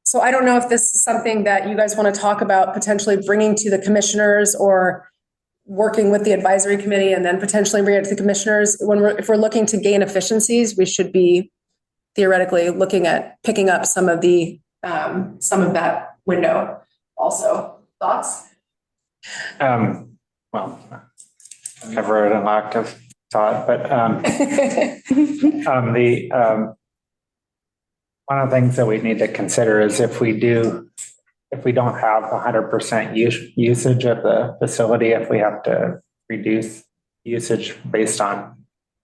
So I don't know if this is something that you guys want to talk about potentially bringing to the commissioners or working with the advisory committee and then potentially bring it to the commissioners. If we're looking to gain efficiencies, we should be theoretically looking at picking up some of that window also. Thoughts? Well, I've never had an lack of thought, but one of the things that we need to consider is if we don't have 100% usage of the facility, if we have to reduce usage based on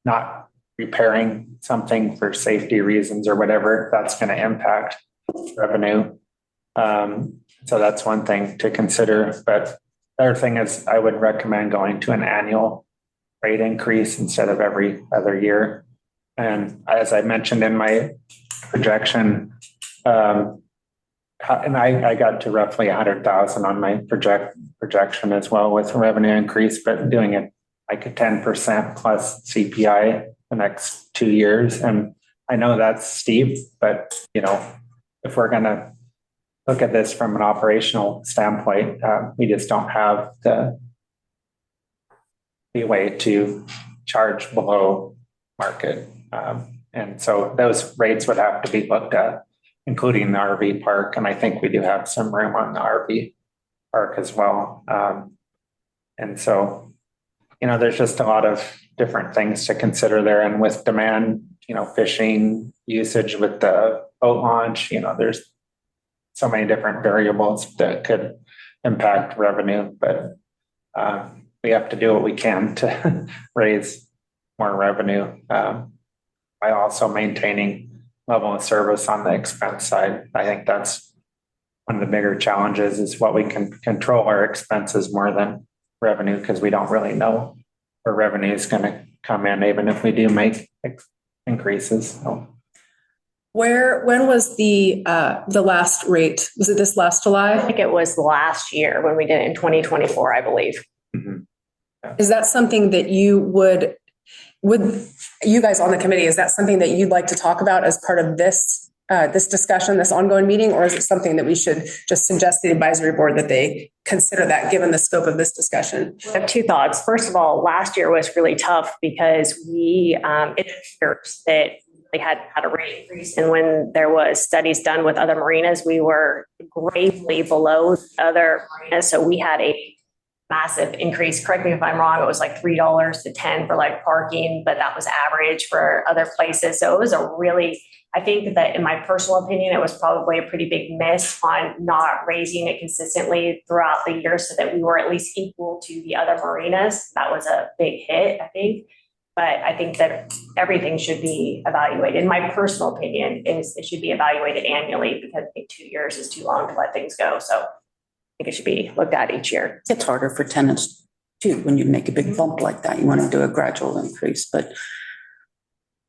not repairing something for safety reasons or whatever, that's going to impact revenue. So that's one thing to consider. But the other thing is I would recommend going to an annual rate increase instead of every other year. And as I mentioned in my projection, and I got to roughly 100,000 on my projection as well with revenue increase, but doing it like a 10% plus CPI the next 2 years. And I know that's steep, but if we're going to look at this from an operational standpoint, we just don't have the way to charge below market. And so those rates would have to be looked at, including the RV park. And I think we do have some room on the RV park as well. And so, there's just a lot of different things to consider there. And with demand, fishing usage with the boat launch, there's so many different variables that could impact revenue, but we have to do what we can to raise more revenue by also maintaining level of service on the expense side. I think that's one of the bigger challenges is what we can control our expenses more than revenue, because we don't really know where revenue is going to come in, even if we do make increases. So. When was the last rate? Was it this last July? I think it was last year when we did it in 2024, I believe. Mm-hmm. Yeah. Is that something that you would you guys on the committee, is that something that you'd like to talk about as part of this discussion, this ongoing meeting, or is it something that we should just suggest to the advisory board that they consider that given the scope of this discussion? I have two thoughts. First of all, last year was really tough because it appears that they had a rate increase. And when there was studies done with other marinas, we were gravely below other marinas. So we had a massive increase. Correct me if I'm wrong. It was like $3 to $10 for like parking, but that was average for other places. So it was I think that in my personal opinion, it was probably a pretty big miss on not raising it consistently throughout the year so that we were at least equal to the other marinas. That was a big hit, I think. But I think that everything should be evaluated. My personal opinion is it should be evaluated annually because I think 2 years is too long to let things go. So I think it should be looked at each year. It's harder for tenants too. When you make a big bump like that, you want to do a gradual increase, but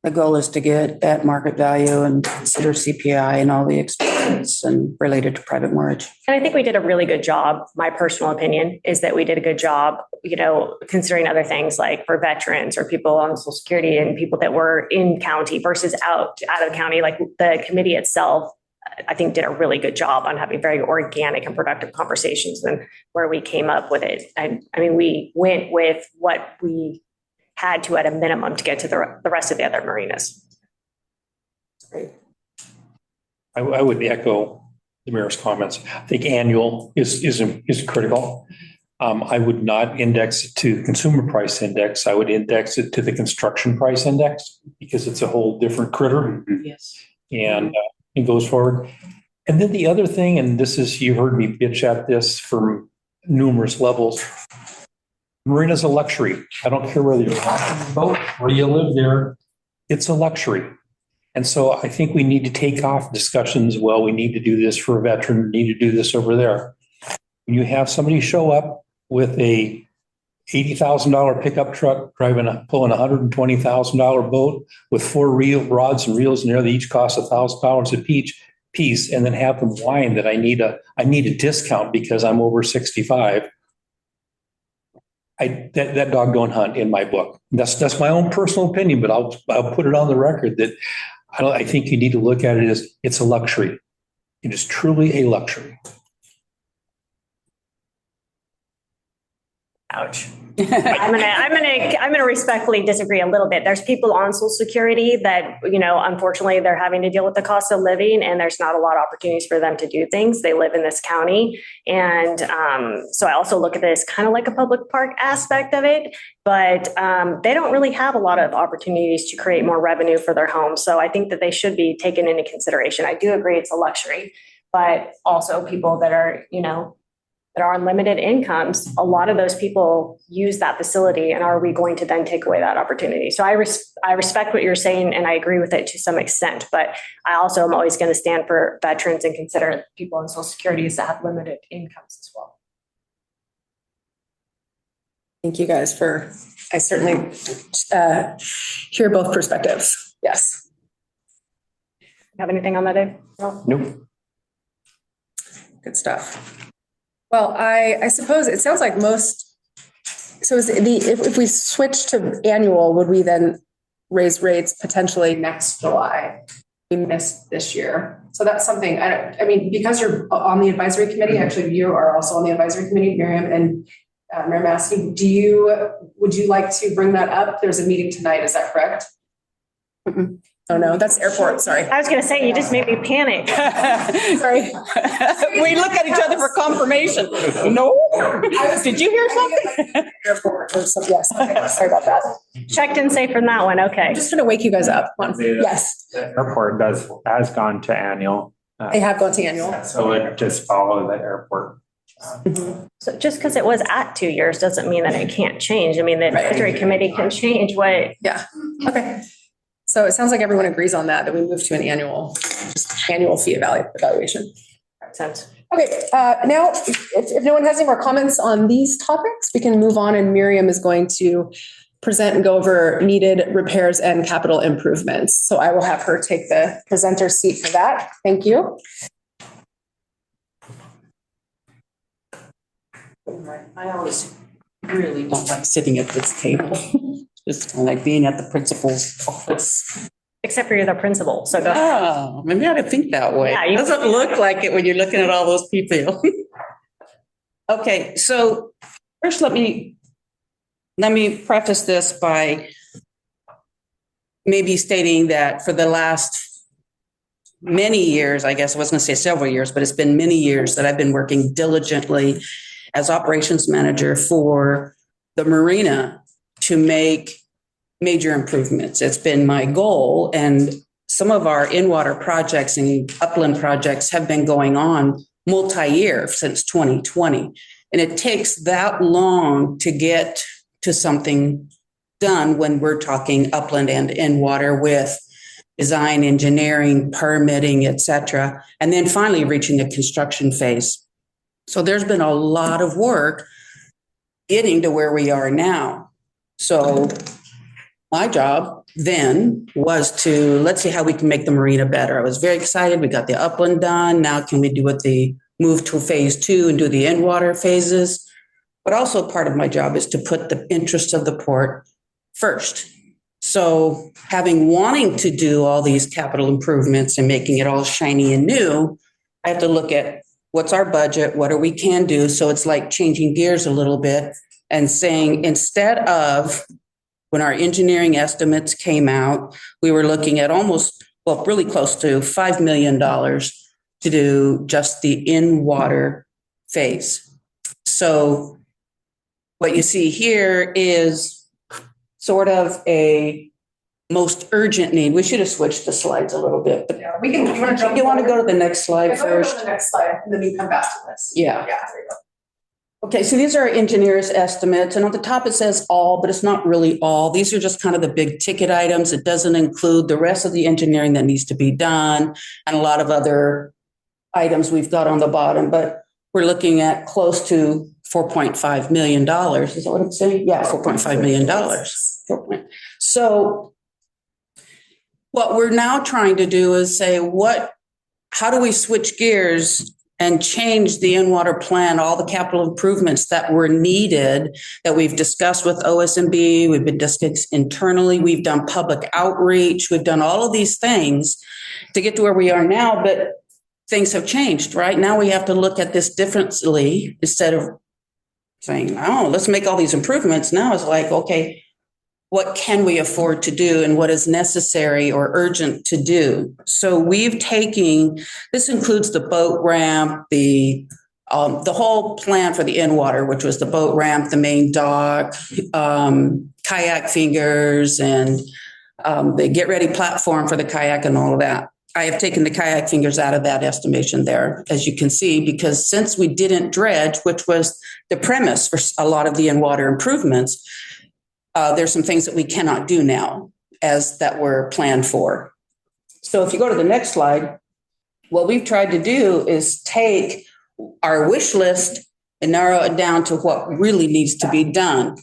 the goal is to get at market value and consider CPI and all the expenses and related to private mortgage. And I think we did a really good job. My personal opinion is that we did a good job, considering other things like for veterans or people on Social Security and people that were in county versus out of county. Like the committee itself, I think did a really good job on having very organic and productive conversations and where we came up with it. And I mean, we went with what we had to at a minimum to get to the rest of the other marinas. I would echo the mayor's comments. I think annual is critical. I would not index it to the consumer price index. I would index it to the construction price index because it's a whole different critter. Yes. And it goes forward. And then the other thing, and this is, you heard me bitch at this from numerous levels. Marina's a luxury. I don't care whether you're on a boat or you live there. It's a luxury. And so I think we need to take off discussions. Well, we need to do this for a veteran. We need to do this over there. When you have somebody show up with a $80,000 pickup truck pulling a $120,000 boat with 4 rods and reels in there that each cost $1,000 a piece, piece and then have them whine that I need a discount because I'm over 65. That dog don't hunt in my book. That's my own personal opinion, but I'll put it on the record that I think you need to look at it as it's a luxury. It is truly a luxury. Ouch. I'm gonna respectfully disagree a little bit. There's people on Social Security that, unfortunately, they're having to deal with the cost of living, and there's not a lot of opportunities for them to do things. They live in this county, and so I also look at this kind of like a public park aspect of it. But they don't really have a lot of opportunities to create more revenue for their homes. So I think that they should be taken into consideration. I do agree it's a luxury, but also people that are, that are on limited incomes, a lot of those people use that facility, and are we going to then take away that opportunity? So I respect what you're saying, and I agree with it to some extent, but I also am always going to stand for veterans and consider people on Social Security that have limited incomes as well. Thank you guys I certainly hear both perspectives. Yes. Have anything on that, Dave? Nope. Good stuff. Well, I suppose it sounds like so if we switch to annual, would we then raise rates potentially next July? We missed this year. So that's something, because you're on the advisory committee, actually you are also on the advisory committee, Miriam and Mayor Massey, would you like to bring that up? There's a meeting tonight, is that correct? Mm-mm. Oh no, that's airport, sorry. I was going to say, you just made me panic. Sorry. We look at each other for confirmation. No? Did you hear something? Airport or something, yes, okay, sorry about that. Checked in safe from that one, okay. I'm just gonna wake you guys up. Come on. Yes. The airport has gone to annual. They have gone to annual. So it just follow the airport. So just because it was at 2 years doesn't mean that it can't change. I mean, the advisory committee can change what. Yeah, okay. So it sounds like everyone agrees on that we move to an annual fee evaluation. Makes sense. Okay, now, if no one has any more comments on these topics, we can move on, and Miriam is going to present and go over needed repairs and capital improvements. So I will have her take the presenter seat for that. Thank you. I always really don't like sitting at this table. Just kind of like being at the principal's office. Except for you're the principal, so go ahead. Oh, maybe I didn't think that way. Yeah, It doesn't look like it when you're looking at all those people. Okay, so first let me preface this by maybe stating that for the last many years, I guess I was going to say several years, but it's been many years that I've been working diligently as operations manager for the Marina to make major improvements. It's been my goal, and some of our in-water projects and upland projects have been going on multi-year since 2020. And it takes that long to get to something done when we're talking upland and in-water with design, engineering, permitting, et cetera, and then finally reaching the construction phase. So there's been a lot of work getting to where we are now. So my job then was to, let's see how we can make the marina better. I was very excited. We got the upland done. Now can we do the move to phase 2 and do the in-water phases? But also part of my job is to put the interests of the port first. So wanting to do all these capital improvements and making it all shiny and new, I have to look at what's our budget, what we can do. So it's like changing gears a little bit and saying, instead of when our engineering estimates came out, we were looking at really close to $5 million to do just the in-water phase. So what you see here is sort of a most urgent need. We should have switched the slides a little bit. But Yeah, we can. you want to go to the next slide first? Go to the next slide, and then you come back to this. Yeah. Yeah, there you go. Okay, so these are engineers' estimates, and on the top it says all, but it's not really all. These are just kind of the big ticket items. It doesn't include the rest of the engineering that needs to be done and a lot of other items we've got on the bottom, but we're looking at close to $4.5 million. Is that what I'm saying? Yeah, $4.5 million. So what we're now trying to do is say, what how do we switch gears and change the in-water plan, all the capital improvements that were needed that we've discussed with OSMB, we've been discussing internally, we've done public outreach, we've done all of these things to get to where we are now, but things have changed, right? Now we have to look at this differently instead of saying, oh, let's make all these improvements. Now it's like, okay, what can we afford to do and what is necessary or urgent to do? So we've taken, this includes the boat ramp, the whole plan for the in-water, which was the boat ramp, the main dock, kayak fingers, and the get-ready platform for the kayak and all of that. I have taken the kayak fingers out of that estimation there, as you can see, because since we didn't dredge, which was the premise for a lot of the in-water improvements, there's some things that we cannot do now as that were planned for. So if you go to the next slide, what we've tried to do is take our wish list and narrow it down to what really needs to be done.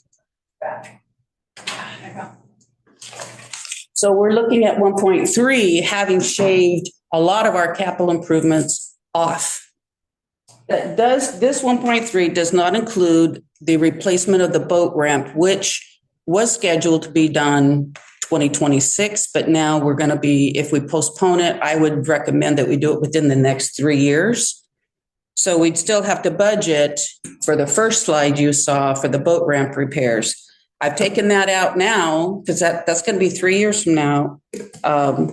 So we're looking at 1.3, having shaved a lot of our capital improvements off. This 1.3 does not include the replacement of the boat ramp, which was scheduled to be done 2026, but now we're going to be, if we postpone it, I would recommend that we do it within the next 3 years. So we'd still have to budget for the first slide you saw for the boat ramp repairs. I've taken that out now because that's going to be 3 years from now. But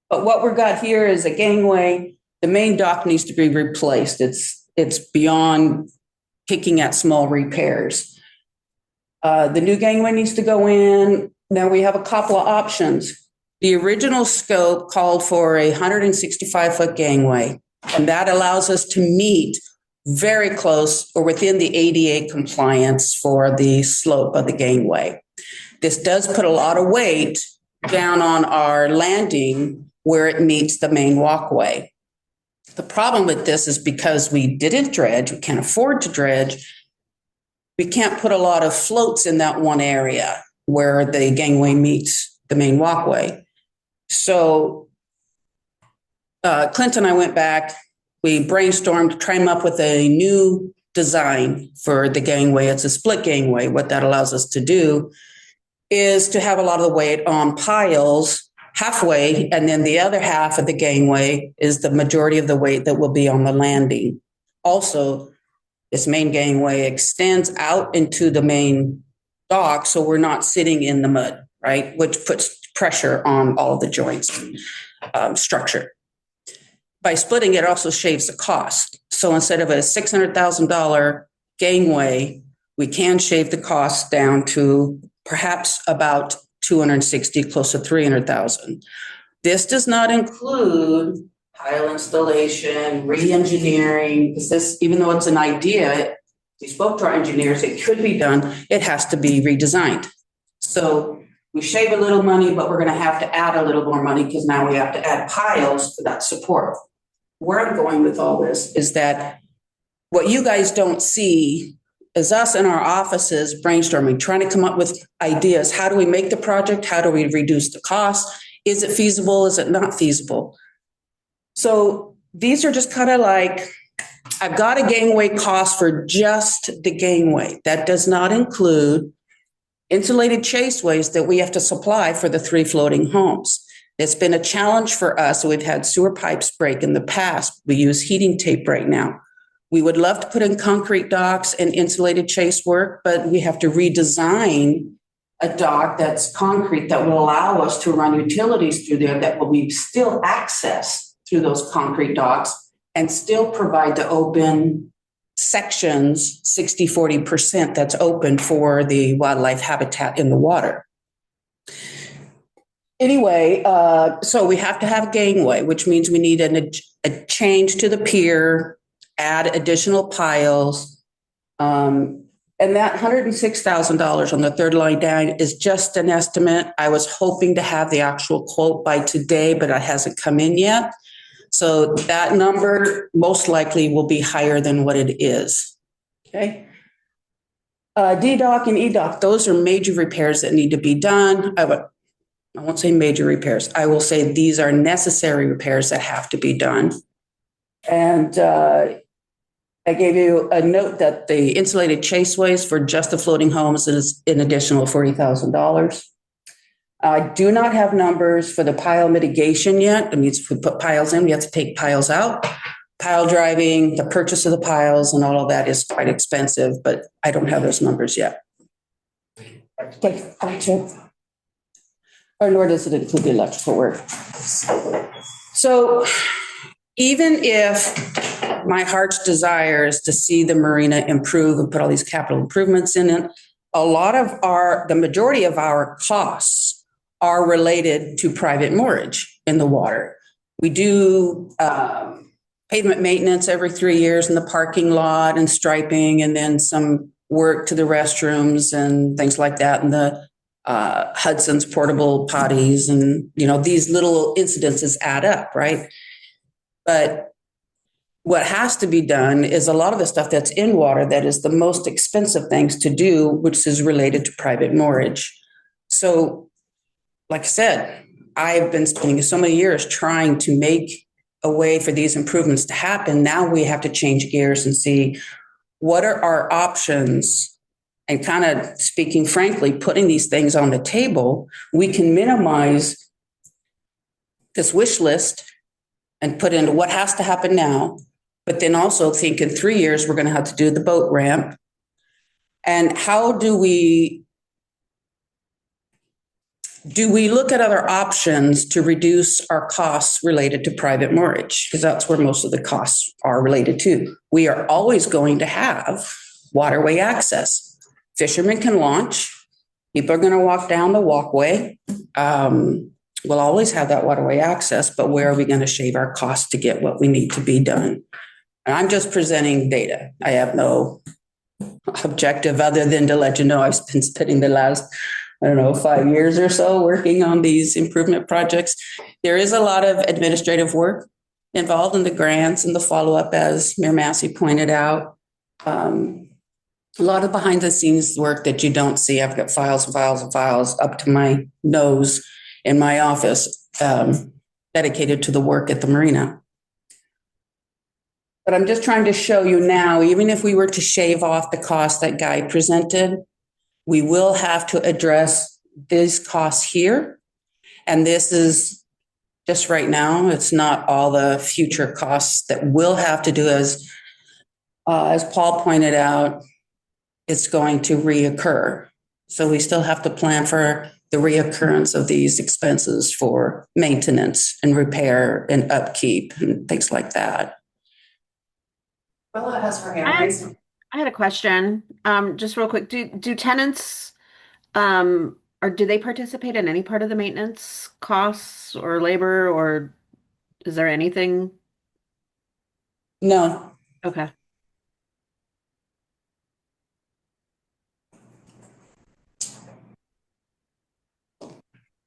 what we've got here is a gangway. The main dock needs to be replaced. It's beyond picking at small repairs. The new gangway needs to go in. Now we have a couple of options. The original scope called for a 165-foot gangway, and that allows us to meet very close or within the ADA compliance for the slope of the gangway. This does put a lot of weight down on our landing where it meets the main walkway. The problem with this is because we didn't dredge, we can't afford to dredge, we can't put a lot of floats in that one area where the gangway meets the main walkway. So Clint and I went back, we brainstormed to try and come up with a new design for the gangway. It's a split gangway. What that allows us to do is to have a lot of the weight on piles halfway, and then the other half of the gangway is the majority of the weight that will be on the landing. Also, this main gangway extends out into the main dock, so we're not sitting in the mud, right? Which puts pressure on all the joints, structure. By splitting it also shaves the cost. So instead of a $600,000 gangway, we can shave the cost down to perhaps about 260, close to 300,000. This does not include pile installation, re-engineering, because this, even though it's an idea, we spoke to our engineers, it could be done, it has to be redesigned. So we shave a little money, but we're going to have to add a little more money because now we have to add piles for that support. Where I'm going with all this is that what you guys don't see is us in our offices brainstorming, trying to come up with ideas. How do we make the project? How do we reduce the cost? Is it feasible? Is it not feasible? So these are just kind of like, I've got a gangway cost for just the gangway. That does not include insulated chaseways that we have to supply for the 3 floating homes. It's been a challenge for us. We've had sewer pipes break in the past. We use heating tape right now. We would love to put in concrete docks and insulated chase work, but we have to redesign a dock that's concrete that will allow us to run utilities through there that will be still access through those concrete docks and still provide the open sections, 60-40% that's open for the wildlife habitat in the water. Anyway, so we have to have a gangway, which means we need a change to the pier, add additional piles. And that $106,000 on the third line down is just an estimate. I was hoping to have the actual quote by today, but it hasn't come in yet. So that number most likely will be higher than what it is. Okay. D-dock and E-dock, those are major repairs that need to be done. I won't say major repairs. I will say these are necessary repairs that have to be done. And I gave you a note that the insulated chaseways for just the floating homes is an additional $40,000. I do not have numbers for the pile mitigation yet. That means if we put piles in, we have to take piles out. Pile driving, the purchase of the piles and all of that is quite expensive, but I don't have those numbers yet. Or nor does it include the electrical work. So even if my heart's desire is to see the marina improve and put all these capital improvements in it, the majority of our costs are related to private moorage in the water. We do pavement maintenance every 3 years in the parking lot and striping, and then some work to the restrooms and things like that, and the Hudson's portable potties, and these little incidences add up, right? But what has to be done is a lot of the stuff that's in water that is the most expensive things to do, which is related to private moorage. So, like I said, I've been spending so many years trying to make a way for these improvements to happen. Now we have to change gears and see what are our options, and kind of speaking frankly, putting these things on the table. We can minimize this wish list and put in what has to happen now, but then also think in 3 years, we're going to have to do the boat ramp. And how do we look at other options to reduce our costs related to private moorage? Because that's where most of the costs are related to. We are always going to have waterway access. Fishermen can launch. People are going to walk down the walkway. We'll always have that waterway access, but where are we going to shave our costs to get what we need to be done? And I'm just presenting data. I have no objective other than to let you know I've been spending the last, 5 years or so working on these improvement projects. There is a lot of administrative work involved in the grants and the follow-up, as Mayor Massey pointed out. A lot of behind the scenes work that you don't see. I've got files and files and files up to my nose in my office dedicated to the work at the marina. But I'm just trying to show you now, even if we were to shave off the cost that Guy presented, we will have to address these costs here. And this is just right now. It's not all the future costs that we'll have to do, as Paul pointed out, it's going to reoccur. So we still have to plan for the reoccurrence of these expenses for maintenance and repair and upkeep and things like that. Bella has her hand raised. I had a question, just real quick. Do tenants, or do they participate in any part of the maintenance costs or labor, or is there anything? No. Okay.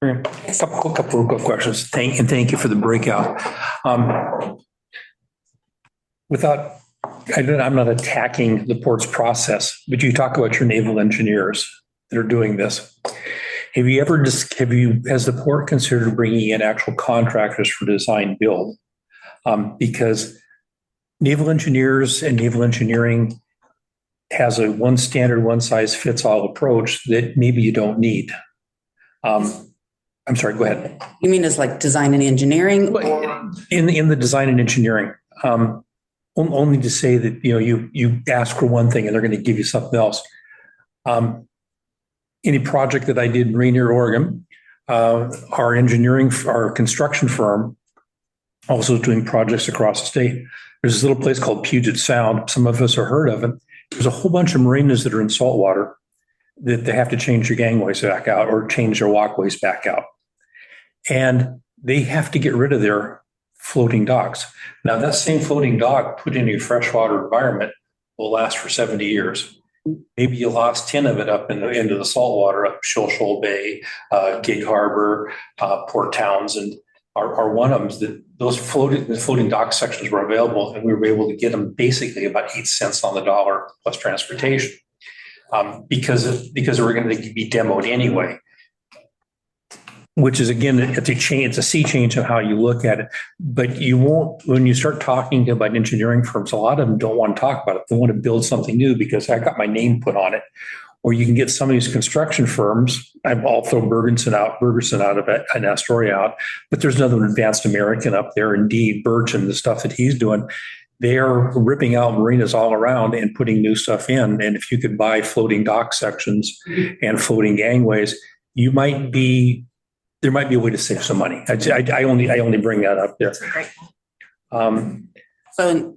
A couple of questions. Thank you for the breakout. I'm not attacking the port's process, but you talk about your naval engineers that are doing this. Has the port considered bringing in actual contractors for design build? Because naval engineers and naval engineering has a one standard, one size fits all approach that maybe you don't need. I'm sorry, go ahead. You mean as like design and engineering? In the design and engineering, only to say that, you ask for one thing and they're going to give you something else. Any project that I did in Rainier, Oregon, our construction firm also doing projects across the state. There's this little place called Puget Sound. Some of us have heard of it. There's a whole bunch of marinas that are in saltwater that they have to change their gangways back out or change their walkways back out. And they have to get rid of their floating docks. Now, that same floating dock put in a freshwater environment will last for 70 years. Maybe you lost 10 of it up into the saltwater, up Shoal Bay, Gig Harbor, Port Townsend are one of them. That those floating dock sections were available, and we were able to get them basically about 8 cents on the dollar plus transportation, because we're going to be demoed anyway. which is again, it's a change, it's a sea change in how you look at it. But you won't, when you start talking about engineering firms, a lot of them don't want to talk about it. They want to build something new because I got my name put on it. Or you can get some of these construction firms. I'll throw Bergerson out of it, and Astoria out. But there's another one, Advanced American up there, indeed, Birch and the stuff that he's doing. They are ripping out marinas all around and putting new stuff in. And if you could buy floating dock sections and floating gangways, there might be a way to save some money. I only bring that up there. Great. So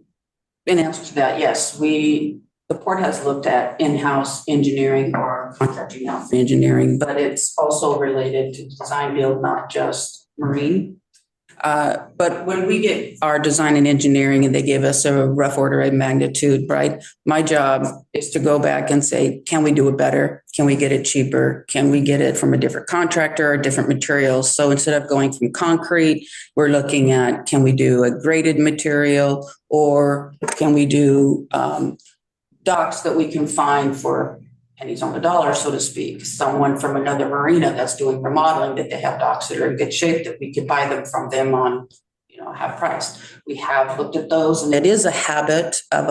in answer to that, yes, the port has looked at in-house engineering or contracting out for engineering, but it's also related to design build, not just marine. But when we get our design and engineering and they give us a rough order of magnitude, right? My job is to go back and say, can we do it better? Can we get it cheaper? Can we get it from a different contractor or different materials? So instead of going from concrete, we're looking at, can we do a graded material, or can we do docks that we can find for pennies on the dollar, so to speak. Someone from another marina that's doing remodeling, that they have docks that are in good shape, that we could buy them from them on, half price. We have looked at those, and it is a habit of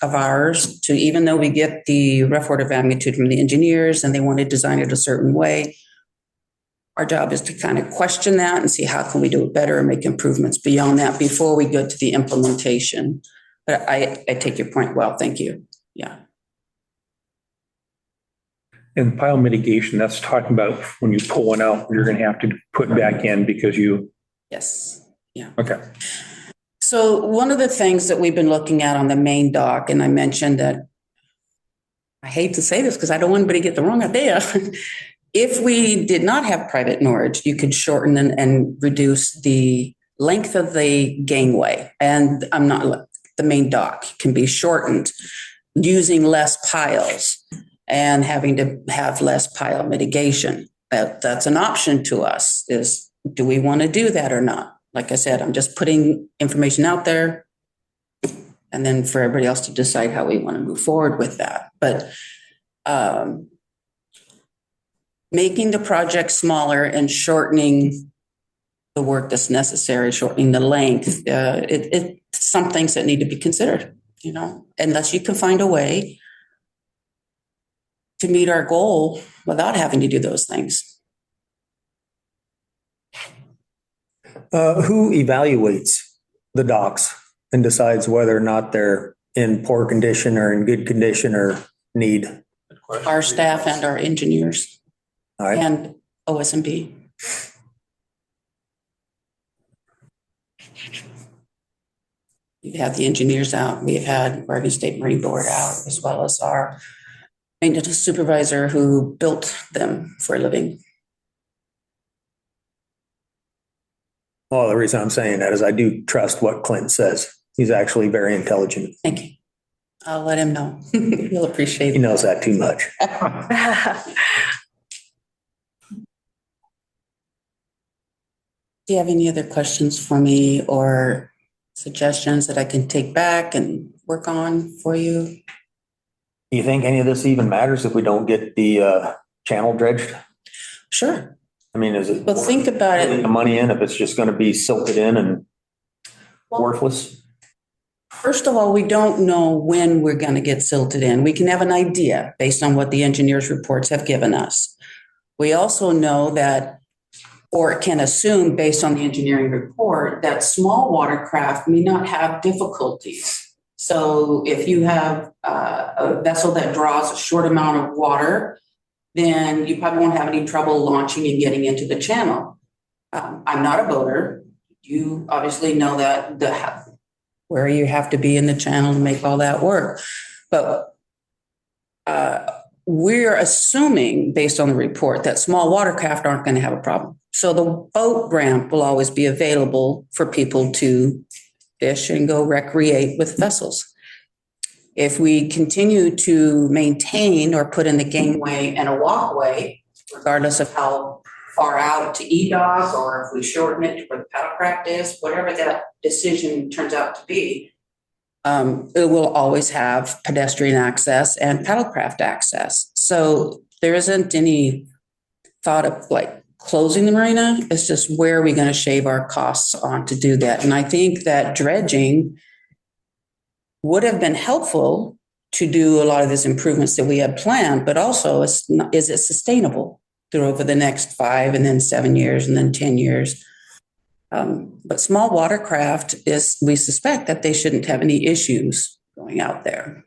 ours to, even though we get the rough order of magnitude from the engineers and they want to design it a certain way, our job is to kind of question that and see how can we do it better and make improvements beyond that before we go to the implementation. But I take your point well. Thank you. Yeah. And pile mitigation, that's talking about when you pull one out, you're going to have to put back in because you. Yes. Yeah. Okay. So one of the things that we've been looking at on the main dock, and I mentioned that, I hate to say this because I don't want anybody to get the wrong idea. If we did not have private norage, you could shorten and reduce the length of the gangway. And the main dock can be shortened using less piles and having to have less pile mitigation. That's an option to us. Do we want to do that or not? Like I said, I'm just putting information out there and then for everybody else to decide how we want to move forward with that. But making the project smaller and shortening the work that's necessary, shortening the length, it's some things that need to be considered, unless you can find a way to meet our goal without having to do those things. Who evaluates the docks and decides whether or not they're in poor condition or in good condition or need? Our staff and our engineers. All right. And OSMP. We've had the engineers out. We've had Oregon State Marine Board out, as well as our maintenance supervisor who built them for a living. Well, the reason I'm saying that is I do trust what Clint says. He's actually very intelligent. Thank you. I'll let him know. He'll appreciate it. He knows that too much. Do you have any other questions for me or suggestions that I can take back and work on for you? Do you think any of this even matters if we don't get the channel dredged? Sure. I mean, is it? Well, think about it. The money in if it's just going to be silted in and worthless? First of all, we don't know when we're going to get silted in. We can have an idea based on what the engineers' reports have given us. We also know that, or can assume based on the engineering report, that small watercraft may not have difficulties. So if you have a vessel that draws a short amount of water, then you probably won't have any trouble launching and getting into the channel. I'm not a boater. You obviously know that where you have to be in the channel to make all that work. But we're assuming, based on the report, that small watercraft aren't going to have a problem. So the boat ramp will always be available for people to fish and go recreate with vessels. If we continue to maintain or put in the gangway and a walkway, regardless of how far out to E-dock, or if we shorten it to where the paddlecraft is, whatever that decision turns out to be, it will always have pedestrian access and paddlecraft access. So there isn't any thought of closing the marina. It's just where are we going to shave our costs on to do that? And I think that dredging would have been helpful to do a lot of these improvements that we had planned, but also is it sustainable through over the next 5 and then 7 years and then 10 years? But small watercraft we suspect that they shouldn't have any issues going out there.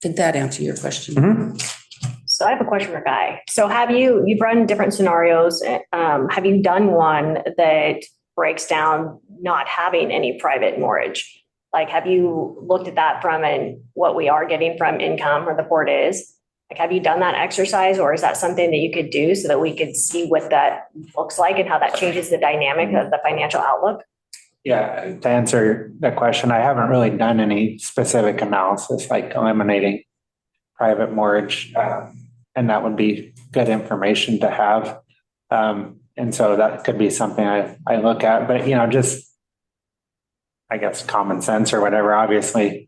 Did that answer your question? Mm-hmm. So I have a question for Guy. So you've run different scenarios. Have you done one that breaks down not having any private mortgage? Like, have you looked at that from what we are getting from income or the port is? Like, have you done that exercise, or is that something that you could do so that we could see what that looks like and how that changes the dynamic of the financial outlook? Yeah, to answer that question, I haven't really done any specific analysis like eliminating private mortgage. And that would be good information to have. And so that could be something I look at, but, just, I guess, common sense or whatever, obviously,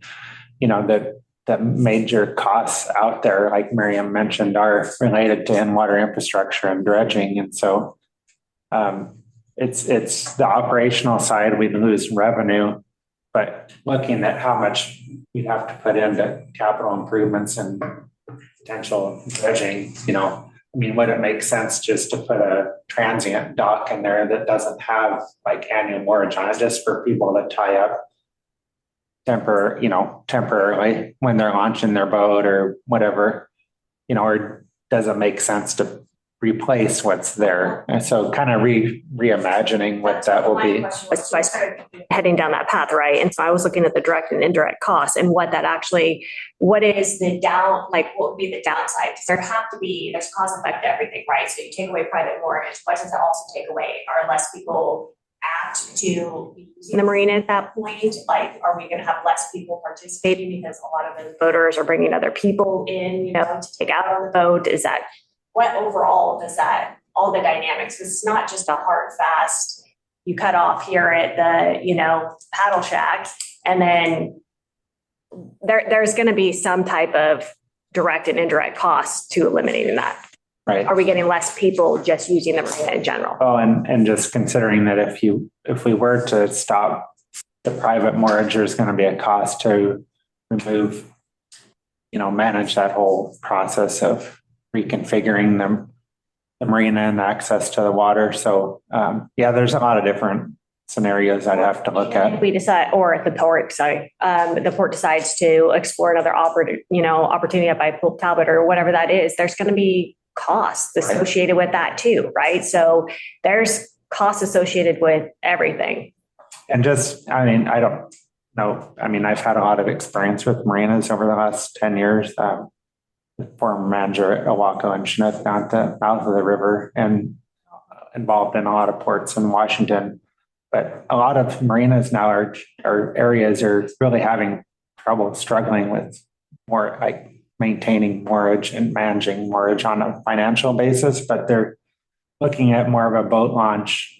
the major costs out there, like Miriam mentioned, are related to in-water infrastructure and dredging. And so it's the operational side, we lose revenue, but looking at how much we'd have to put into capital improvements and potential dredging, would it make sense just to put a transient dock in there that doesn't have like annual mortgage on it, just for people to tie up temporarily when they're launching their boat or whatever, or does it make sense to replace what's there? And so kind of reimagining what that will be. So I started heading down that path, right? And so I was looking at the direct and indirect costs and what is the what would be the downside? Because there's cause effect to everything, right? So you take away private mortgage, what does it also take away? Are less people apt to be using the marina at that point? Like, are we going to have less people participating because a lot of the boaters are bringing other people in, to take out on the boat? What overall does all the dynamics? It's not just a hard, fast, you cut off here at the, paddle shack, and then there's going to be some type of direct and indirect costs to eliminating that. Right. Are we getting less people just using the marina in general? Oh, and just considering that if we were to stop the private mortgage, there's going to be a cost to remove, manage that whole process of reconfiguring the marina and access to the water. So there's a lot of different scenarios I'd have to look at. If we decide, or if the port decides to explore another opportunity up by Talbot or whatever that is, there's going to be costs associated with that too, right? So there's costs associated with everything. And I don't know. I've had a lot of experience with marinas over the last 10 years. Former manager at Oahu and Chinook down at the mouth of the river and involved in a lot of ports in Washington. But a lot of marinas now are areas are really having trouble struggling with more like maintaining moorage and managing moorage on a financial basis, but they're looking at more of a boat launch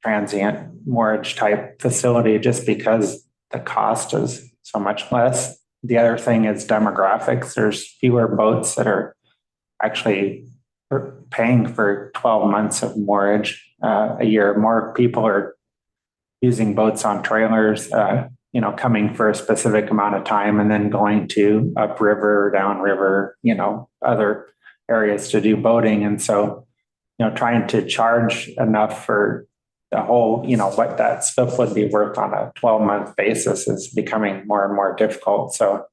transient moorage type facility just because the cost is so much less. The other thing is demographics. There's fewer boats that are actually paying for 12 months of moorage a year. More people are using boats on trailers, coming for a specific amount of time and then going to upriver, downriver, other areas to do boating. And so, trying to charge enough for the whole, what that stuff would be worth on a 12-month basis is becoming more and more difficult. So,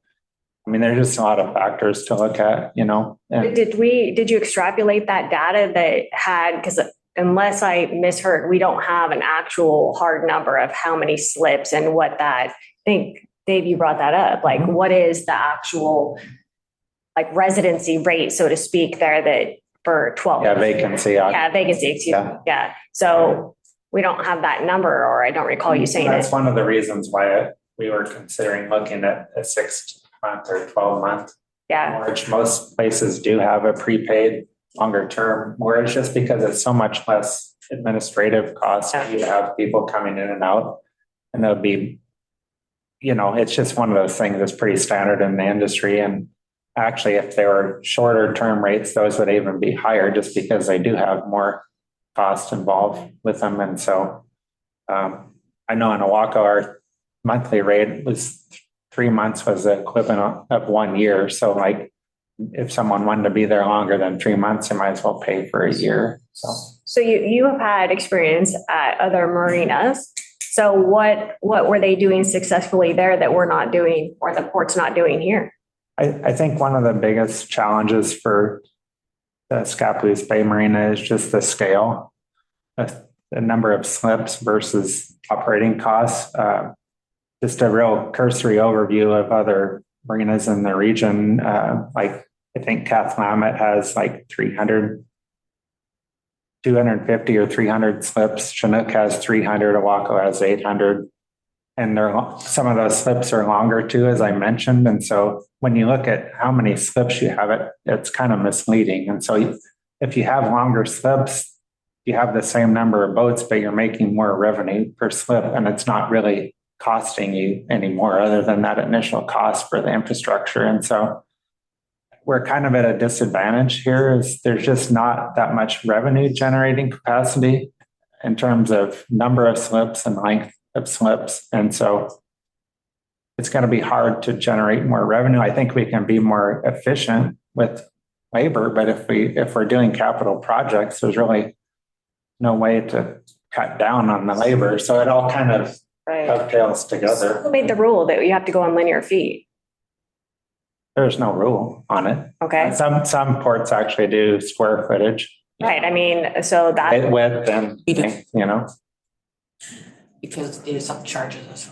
there's just a lot of factors to look at, And Did you extrapolate that data that had, because unless I misheard, we don't have an actual hard number of how many slips and what that, I think, Dave, you brought that up. Like, what is the actual residency rate, so to speak, there that for 12? Yeah, vacancy. Vacancy, excuse me. Yeah. So we don't have that number, or I don't recall you saying That's it. one of the reasons why we were considering looking at a 6-month or 12-month mortgage. Most places do have a prepaid longer term mortgage just because it's so much less administrative cost. You have people coming in and out, and there'll be, it's just one of those things that's pretty standard in the industry. And actually, if they were shorter term rates, those would even be higher just because they do have more cost involved with them. And so I know in Oaxaca, our monthly rate was 3 months was the equivalent of 1 year. So like if someone wanted to be there longer than 3 months, they might as well pay for a year. So you have had experience at other marinas. So what were they doing successfully there that we're not doing or the port's not doing here? I think one of the biggest challenges for the Scappoose Bay Marina is just the scale, the number of slips versus operating costs. Just a real cursory overview of other marinas in the region. Like I think Cathlamet has like 250 or 300 slips. Chinook has 300. Oahu has 800. And some of those slips are longer too, as I mentioned. And so when you look at how many slips you have, it's kind of misleading. And so if you have longer slips, you have the same number of boats, but you're making more revenue per slip, and it's not really costing you anymore other than that initial cost for the infrastructure. And so we're kind of at a disadvantage here is there's just not that much revenue generating capacity in terms of number of slips and length of slips. And so it's going to be hard to generate more revenue. I think we can be more efficient with labor, but if we're doing capital projects, there's really no way to cut down on the labor. So it all kind of dovetails together. Who made the rule that you have to go on linear feet? There's no rule on it. Okay. Some ports actually do square footage. Right. I mean, so that Width and, you know. Because it is some charges us.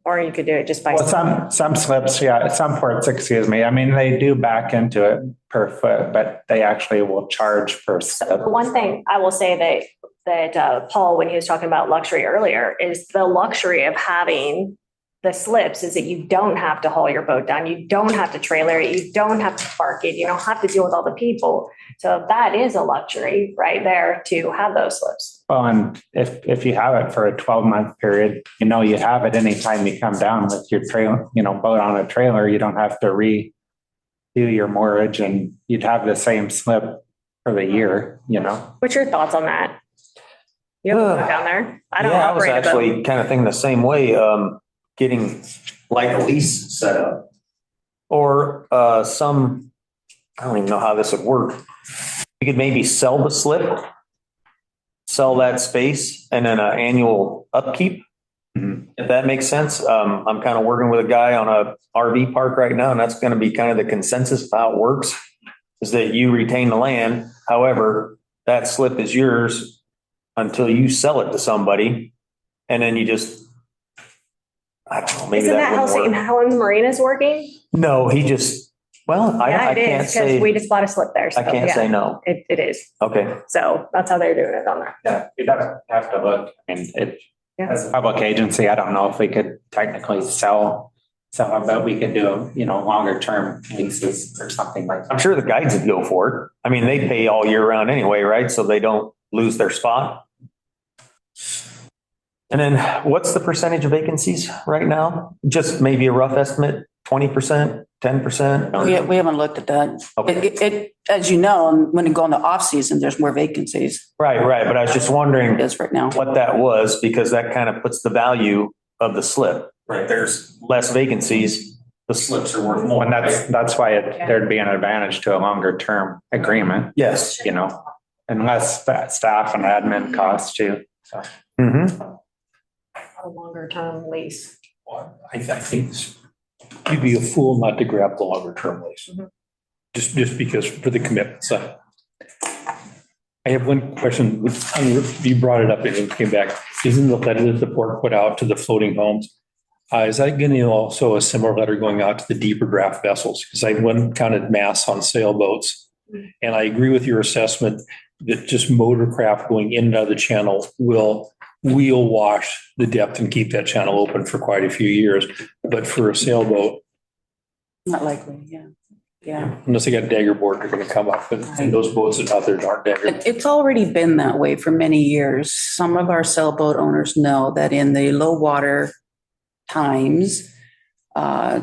or you could do it just by. Well, some slips, yeah, some ports, excuse me. I mean, they do back into it per foot, but they actually will charge per So slip. the one thing I will say that Paul, when he was talking about luxury earlier, is the luxury of having the slips is that you don't have to haul your boat down. You don't have to trailer it. You don't have to park it. You don't have to deal with all the people. So that is a luxury right there to have those slips. Well, and if you have it for a 12-month period, you know, you have it anytime you come down with your trailer, you know, boat on a trailer, you don't have to redo your moorage and you'd have the same slip for the year, you know. What's your thoughts on that? You have a boat down there? I don't Yeah, I was operate a boat. actually kind of thinking the same way, getting like a lease set up. Or some, I don't even know how this would work. You could maybe sell the slip, sell that space, and then an annual upkeep. If that makes sense. I'm kind of working with a guy on a RV park right now, and that's going to be kind of the consensus of how it works, is that you retain the land. However, that slip is yours until you sell it to somebody. And then you just, I don't know, maybe Isn't that how wouldn't St. work. Helen's Marina's working? No, he just, well, Yeah, I it can't is, because we say, just bought a slip there. So I can't yeah, say no. It is. Okay. So that's how they're doing it on there. Yeah, you'd have to look. I mean, Yeah. as a public agency, I don't know if we could technically sell it, but we could do, you know, longer term leases or something like that. I'm sure the guides would go for it. I mean, they pay all year round anyway, right? So they don't lose their spot. And then what's the percentage of vacancies right now? Just maybe a rough estimate, 20%, 10%? We haven't looked at that. Okay. It, as you know, when you go in the off season, there's more vacancies. Right. But I was just wondering It is right now. what that was, because that kind of puts the value of the slip. Right. There's less vacancies. The slips are worth more. And that's why there'd be an advantage to a longer term agreement, Yes. you know, and less staff and admin costs too. So. Mm-hmm. A longer term lease. I think you'd be a fool not to grab the longer term lease. Just because for the commitment side. I have one question. You brought it up and it came back. Isn't the letter that the port put out to the floating homes, is that going to also a similar letter going out to the deeper draft vessels? Because I went and counted mass on sailboats. And I agree with your assessment that just motorcraft going in and out of the channel will wheel wash the depth and keep that channel open for quite a few years. But for a sailboat, Not likely, yeah. Yeah. unless they got dagger board, they're going to come up. And those boats that out there aren't dagger. It's already been that way for many years. Some of our sailboat owners know that in the low water times,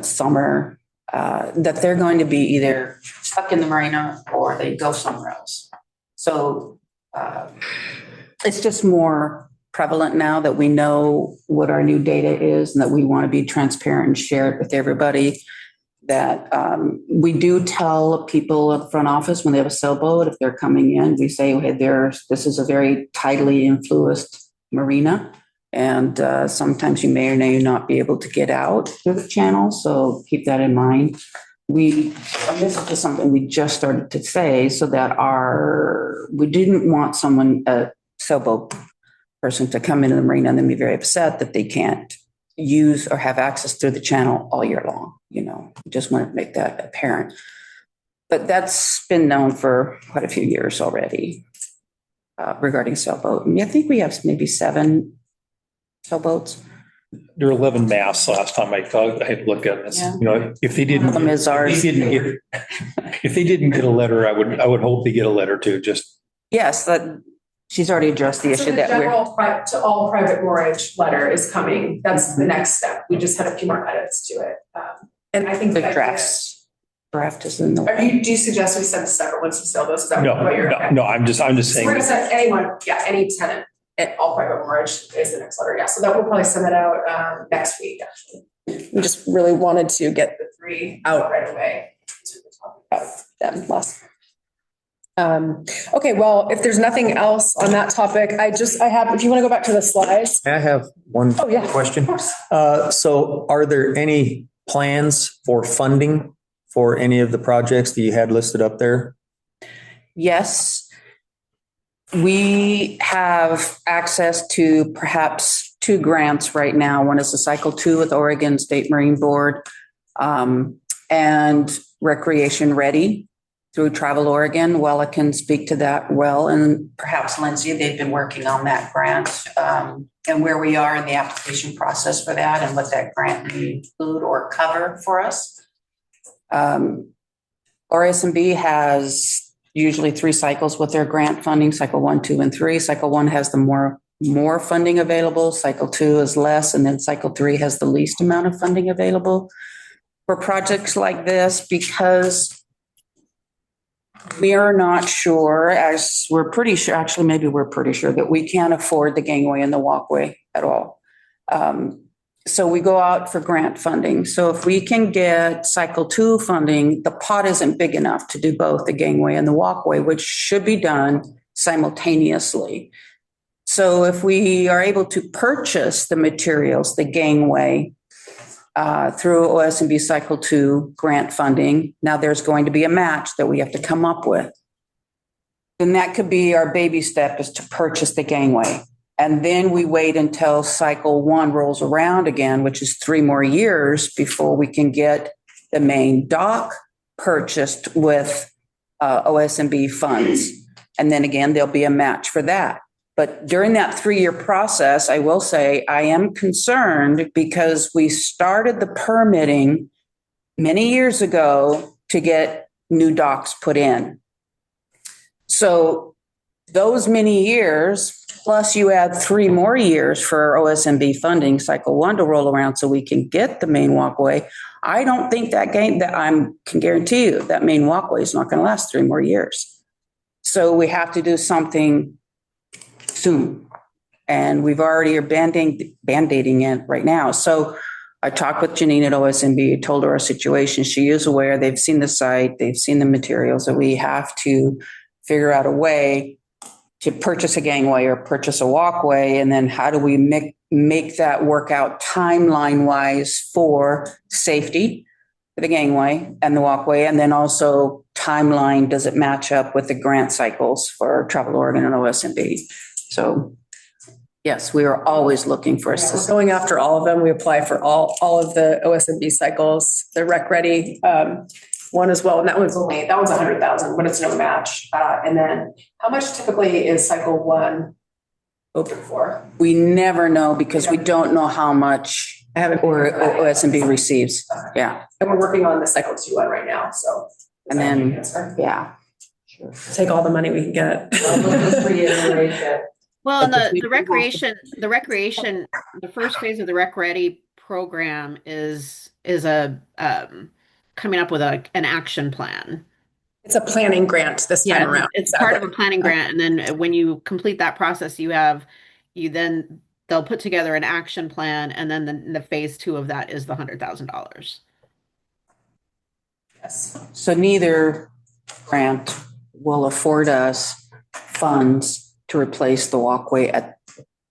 summer, that they're going to be either stuck in the marina or they go somewhere else. So it's just more prevalent now that we know what our new data is and that we want to be transparent and share it with everybody. That we do tell people at the front office when they have a sailboat, if they're coming in, we say, hey, this is a very tidally influenced marina. And sometimes you may or may not be able to get out through the channel. So keep that in mind. This is just something we just started to say so that we didn't want a sailboat person to come into the marina and then be very upset that they can't use or have access through the channel all year long. We just want to make that apparent. But that's been known for quite a few years already regarding sailboat. I think we have maybe 7 sailboats. There were 11 masts last time I had looked at this. Yeah. If they didn't, One of them is ours. if they didn't get a letter, I would hope they get a letter too. Just yes, that she's already addressed the issue that we're. To all private moorage letter is coming. That's the next step. We just had a few more edits to it, and I think the draft is in the. Do you suggest we send separate ones to sailboats? Is that no, what you're? no. I'm just saying. So we're gonna send anyone, any tenant at all private moorage is the next letter. Yeah, so that we'll probably send that out next week. Actually, we just really wanted to get the 3 out right away. So we'll talk about them less. Okay, well, if there's nothing else on that topic, if you want to go back to the slides. I have one question. So are there any plans for funding for any of the projects that you had listed up there? Yes. We have access to perhaps 2 grants right now. One is the Cycle 2 with Oregon State Marine Board and Recreation Ready through Travel Oregon. Wella can speak to that well, and perhaps Lindsay, they've been working on that grant and where we are in the application process for that and what that grant may include or cover for us. RSMB has usually 3 cycles with their grant funding, cycle 1, 2, and 3. Cycle 1 has the more funding available, cycle 2 is less, and then cycle 3 has the least amount of funding available for projects like this, because we are not sure, as we're pretty sure, actually, maybe we're pretty sure that we can't afford the gangway and the walkway at all. So we go out for grant funding. So if we can get cycle 2 funding, the pot isn't big enough to do both the gangway and the walkway, which should be done simultaneously. So if we are able to purchase the materials, the gangway, through OSMB Cycle 2 grant funding, now there's going to be a match that we have to come up with. Then that could be our baby step, is to purchase the gangway. And then we wait until Cycle 1 rolls around again, which is 3 more years before we can get the main dock purchased with OSMB funds. And then again, there'll be a match for that. But during that 3-year process, I will say I am concerned because we started the permitting many years ago to get new docks put in. So those many years, plus you add 3 more years for OSMB funding, cycle 1 to roll around so we can get the main walkway. I don't think that I can guarantee you that main walkway is not going to last 3 more years. So we have to do something soon. And we've already are band-aiding it right now. So I talked with Janine at OSMB, told her our situation. She is aware. They've seen the site. They've seen the materials, that we have to figure out a way to purchase a gangway or purchase a walkway. And then how do we make that work out timeline-wise for safety for the gangway and the walkway? And then also timeline, does it match up with the grant cycles for Travel Oregon and OSMB? So yes, we are always looking for assistance. We're going after all of them. We apply for all of the OSMB cycles, the Rec Ready one as well. And that one's 100,000, but it's no match. And then how much typically is cycle 1 open for? We never know because we don't know how much OSMB receives. Yeah. And we're working on the cycle 2 one right now. So, and then, yeah. Take all the money we can get. Well, and the recreation, the first phase of the Rec Ready program is a coming up with an action plan. It's a planning grant this time Yeah, around. it's part of a planning grant, and then when you complete that process, they'll put together an action plan, and then the phase 2 of that is the $100,000. Yes. So neither grant will afford us funds to replace the walkway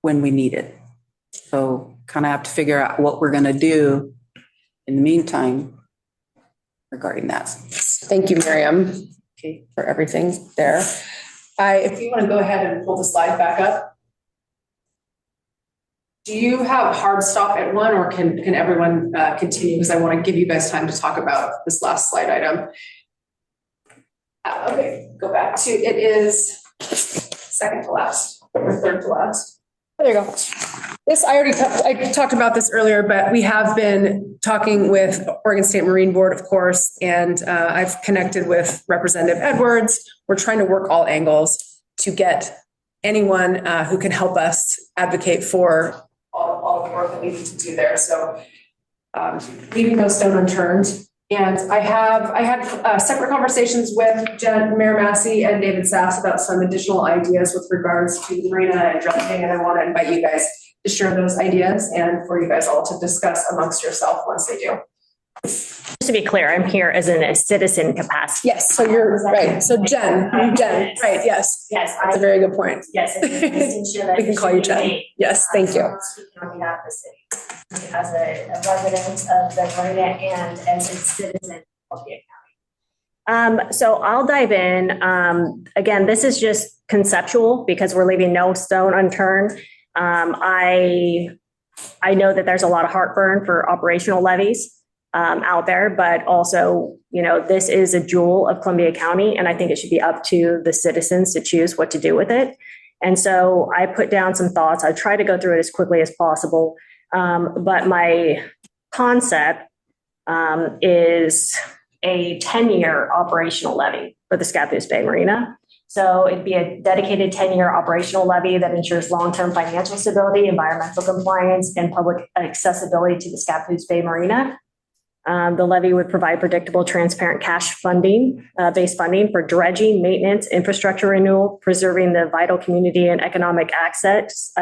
when we need it. So kind of have to figure out what we're going to do in the meantime regarding that. Thank you, Miriam, for everything there. If you want to go ahead and pull the slide back up. Do you have hard stop at one, or can everyone continue? Because I want to give you guys time to talk about this last slide item. Okay, go back to, it is second to last or third to last. There you go. This, I talked about this earlier, but we have been talking with Oregon State Marine Board, of course, and I've connected with Representative Edwards. We're trying to work all angles to get anyone who can help us advocate for all the work that we need to do there. So leaving no stone unturned. And I had separate conversations with Mayor Massey and David Sass about some additional ideas with regards to Marina and dredging, and I want to invite you guys to share those ideas and for you guys all to discuss amongst yourself once they do. Just to be clear, I'm here as in a citizen capacity. Yes, so you're right. So Jen, right, yes. Yes. That's a very good point. Yes. We can call you Jen. Yes, thank you. Speaking on behalf of the city, as a resident of the Marina and as a citizen of the county. So I'll dive in. Again, this is just conceptual because we're leaving no stone unturned. I know that there's a lot of heartburn for operational levies out there, but also, this is a jewel of Columbia County, and I think it should be up to the citizens to choose what to do with it. And so I put down some thoughts. I try to go through it as quickly as possible. But my concept is a 10-year operational levy for the Scappoose Bay Marina. So it'd be a dedicated 10-year operational levy that ensures long-term financial stability, environmental compliance, and public accessibility to the Scappoose Bay Marina. The levy would provide predictable, transparent cash funding, based funding for dredging, maintenance, infrastructure renewal, preserving the vital community and economic access,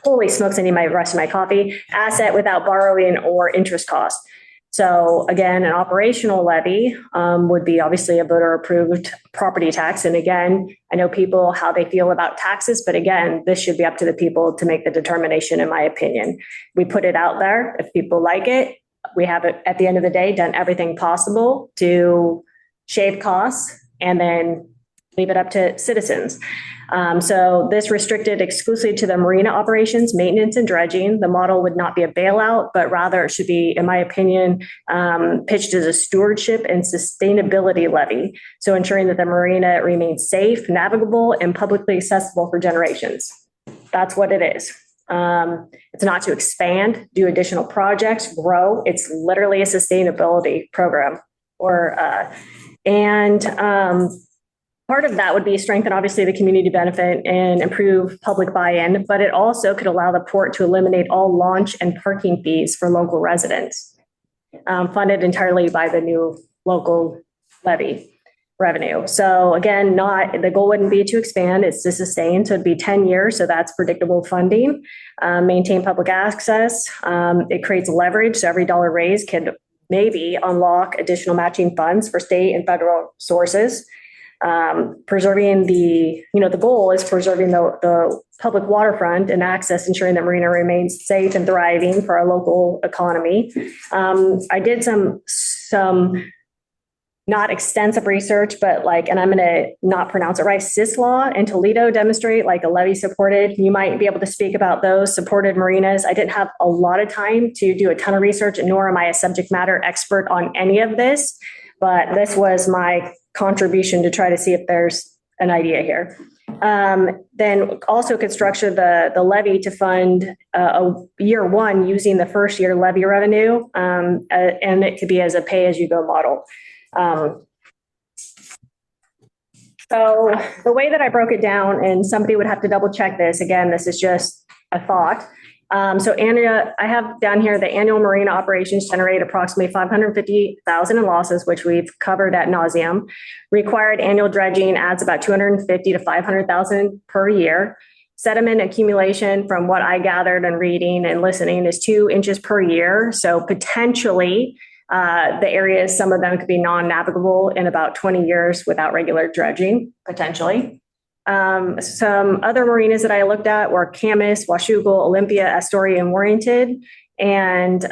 holy smokes, I need my rest of my coffee, asset without borrowing or interest costs. So again, an operational levy would be obviously a voter approved property tax. And again, I know people, how they feel about taxes, but again, this should be up to the people to make the determination, in my opinion. We put it out there. If people like it, we have it at the end of the day, done everything possible to shave costs and then leave it up to citizens. So this restricted exclusively to the marina operations, maintenance, and dredging. The model would not be a bailout, but rather it should be, in my opinion, pitched as a stewardship and sustainability levy. So ensuring that the marina remains safe, navigable, and publicly accessible for generations. That's what it is. It's not to expand, do additional projects, grow. It's literally a sustainability program. Part of that would be strengthen, obviously, the community benefit and improve public buy-in, but it also could allow the port to eliminate all launch and parking fees for local residents, funded entirely by the new local levy revenue. So again, the goal wouldn't be to expand, it's to sustain. So it'd be 10 years. So that's predictable funding, maintain public access. It creates leverage. So every dollar raised could maybe unlock additional matching funds for state and federal sources. Preserving the goal is preserving the public waterfront and access, ensuring that Marina remains safe and thriving for our local economy. I did some not extensive research, but and I'm going to not pronounce it right, CISLAW and Toledo demonstrate a levy supported. You might be able to speak about those supported marinas. I didn't have a lot of time to do a ton of research, nor am I a subject matter expert on any of this, but this was my contribution to try to see if there's an idea here. Then also could structure the levy to fund a year one using the first year levy revenue, and it could be as a pay-as-you-go model. So the way that I broke it down, and somebody would have to double check this, again, this is just a thought, So Andrea, I have down here the annual marina operations generate approximately 550,000 in losses, which we've covered ad nauseum. Required annual dredging adds about 250 to 500,000 per year. Sediment accumulation, from what I gathered and reading and listening, is 2 inches per year. So potentially the areas, some of them could be non-navigable in about 20 years without regular dredging, potentially. Some other marinas that I looked at were Camas, Washougal, Olympia, Astoria, and Warrington. And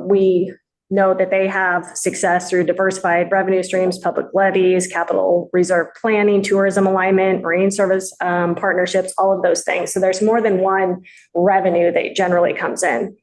we know that they have success through diversified revenue streams, public levies, capital reserve planning, tourism alignment, marine service partnerships, all of those things. So there's more than one revenue that generally comes in.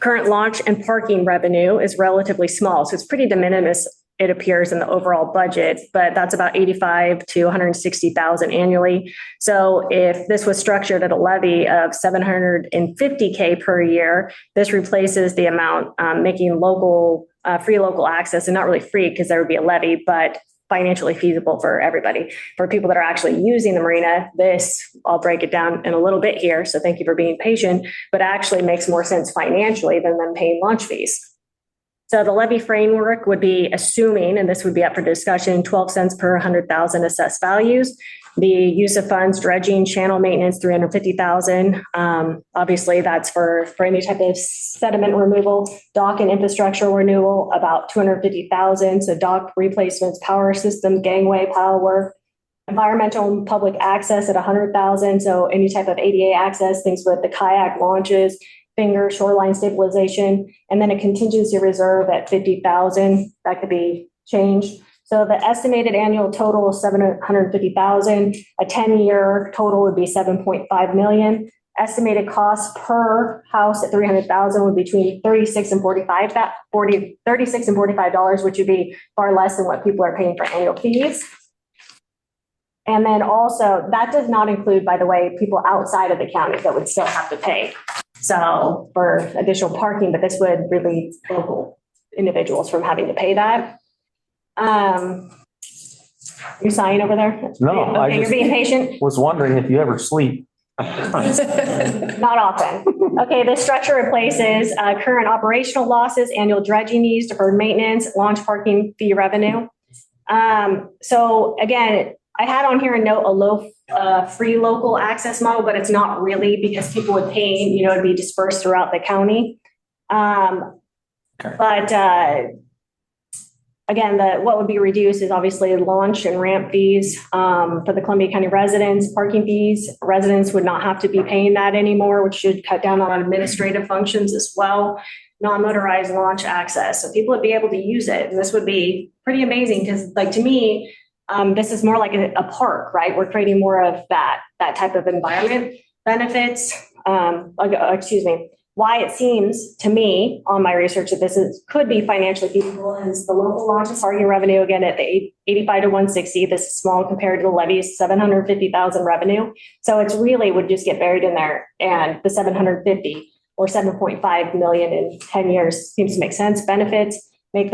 Current launch and parking revenue is relatively small, so it's pretty de minimis, it appears, in the overall budget, but that's about 85 to 160,000 annually. So if this was structured at a levy of 750K per year, this replaces the amount, making local free local access, and not really free because there would be a levy, but financially feasible for everybody. For people that are actually using the marina, this, I'll break it down in a little bit here, so thank you for being patient, but actually makes more sense financially than them paying launch fees. So the levy framework would be assuming, and this would be up for discussion, 12 cents per 100,000 assessed values. The use of funds, dredging, channel maintenance, 350,000. Obviously, that's for any type of sediment removal. Dock and infrastructure renewal, about 250,000. So dock replacements, power system, gangway, power work. Environmental and public access at 100,000. So any type of ADA access, things with the kayak launches, finger, shoreline stabilization, and then a contingency reserve at 50,000. That could be changed. So the estimated annual total is 750,000. A 10-year total would be 7.5 million. Estimated cost per house at 300,000 would be between 36 and $45, which would be far less than what people are paying for annual fees. And then also, that does not include, by the way, people outside of the county that would still have to pay. So for additional parking, but this would relieve local individuals from having to pay that. You sighing over there? No, okay, you're being patient. Was wondering if you ever sleep. Not often. Okay, this structure replaces current operational losses, annual dredging needs, deferred maintenance, launch parking fee revenue. So again, I had on here a note, a low free local access model, but it's not really, because people would pay, it'd be dispersed throughout the county. But again, what would be reduced is obviously launch and ramp fees for the Columbia County residents, parking fees. Residents would not have to be paying that anymore, which should cut down on administrative functions as well. Non-motorized launch access, so people would be able to use it, and this would be pretty amazing because, like, to me, this is more like a park, right? We're creating more of that type of environment. Benefits, why it seems to me on my research that this could be financially feasible is the local launch and parking revenue, again, at the 85 to 160. This is small compared to the levies, 750,000 revenue. So it's really would just get buried in there, and the 750 or 7.5 million in 10 years seems to make sense. Benefits make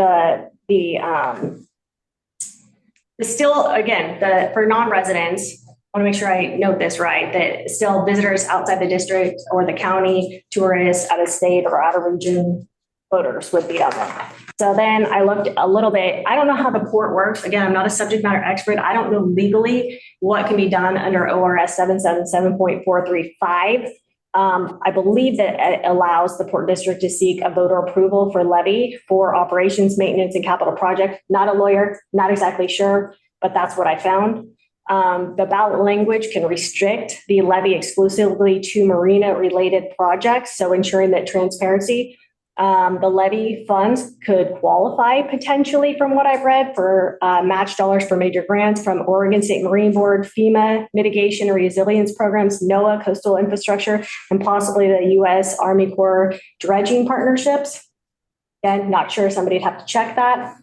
still, again, for non-residents, I want to make sure I note this right, that still visitors outside the district or the county, tourists out of state or out of region voters would be on there. So then I looked a little bit, I don't know how the port works. Again, I'm not a subject matter expert. I don't know legally what can be done under ORS 777.435. I believe that it allows the Port District to seek a voter approval for levy for operations, maintenance, and capital project. Not a lawyer, not exactly sure, but that's what I found. The ballot language can restrict the levy exclusively to marina-related projects, so ensuring that transparency. The levy funds could qualify potentially, from what I've read, for match dollars for major grants from Oregon State Marine Board, FEMA, mitigation and resilience programs, NOAA, coastal infrastructure, and possibly the U.S. Army Corps dredging partnerships. Again, not sure, somebody'd have to check that.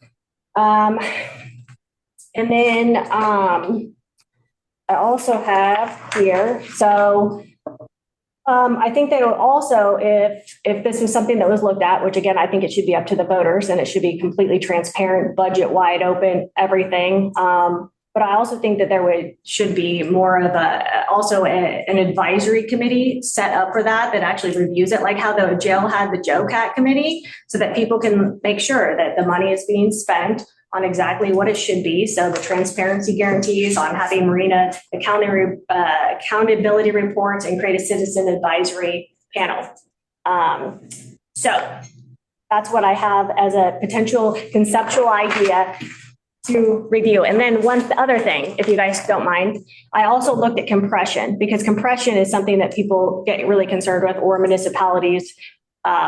And then I also have here, so I think that also, if this was something that was looked at, which again, I think it should be up to the voters and it should be completely transparent, budget wide open, everything. But I also think that should be more of a also an advisory committee set up for that actually reviews it, like how the jail had the Joe Cat committee, so that people can make sure that the money is being spent on exactly what it should be. So the transparency guarantees on having Marina accountability reports and create a citizen advisory panel. So that's what I have as a potential conceptual idea to review. And then one other thing, if you guys don't mind, I also looked at compression, because compression is something that people get really concerned with, or municipalities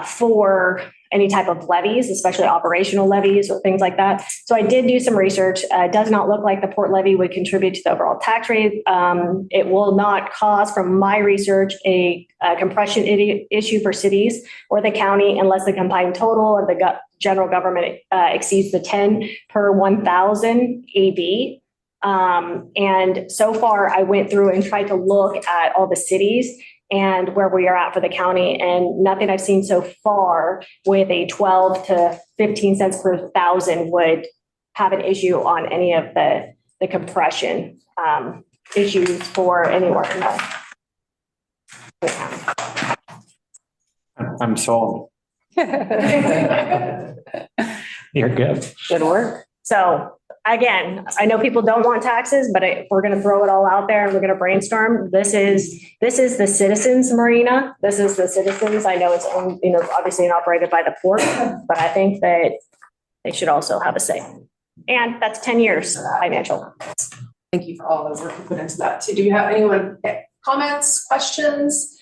for any type of levies, especially operational levies or things like that. So I did do some research. It does not look like the port levy would contribute to the overall tax rate. It will not cause, from my research, a compression issue for cities or the county unless the combined total of the general government exceeds the 10 per 1,000 AB. And so far, I went through and tried to look at all the cities and where we are at for the county, and nothing I've seen so far with a 12 to 15 cents per thousand would have an issue on any of the compression issues for anywhere in the county. I'm sold. You're good. Good work. So again, I know people don't want taxes, but we're going to throw it all out there and we're going to brainstorm. This is the citizens' marina. This is the citizens. I know it's owned, obviously operated by the port, but I think that they should also have a say. And that's 10 years financial. Thank you for all the work you put into that too. Do you have anyone comments, questions?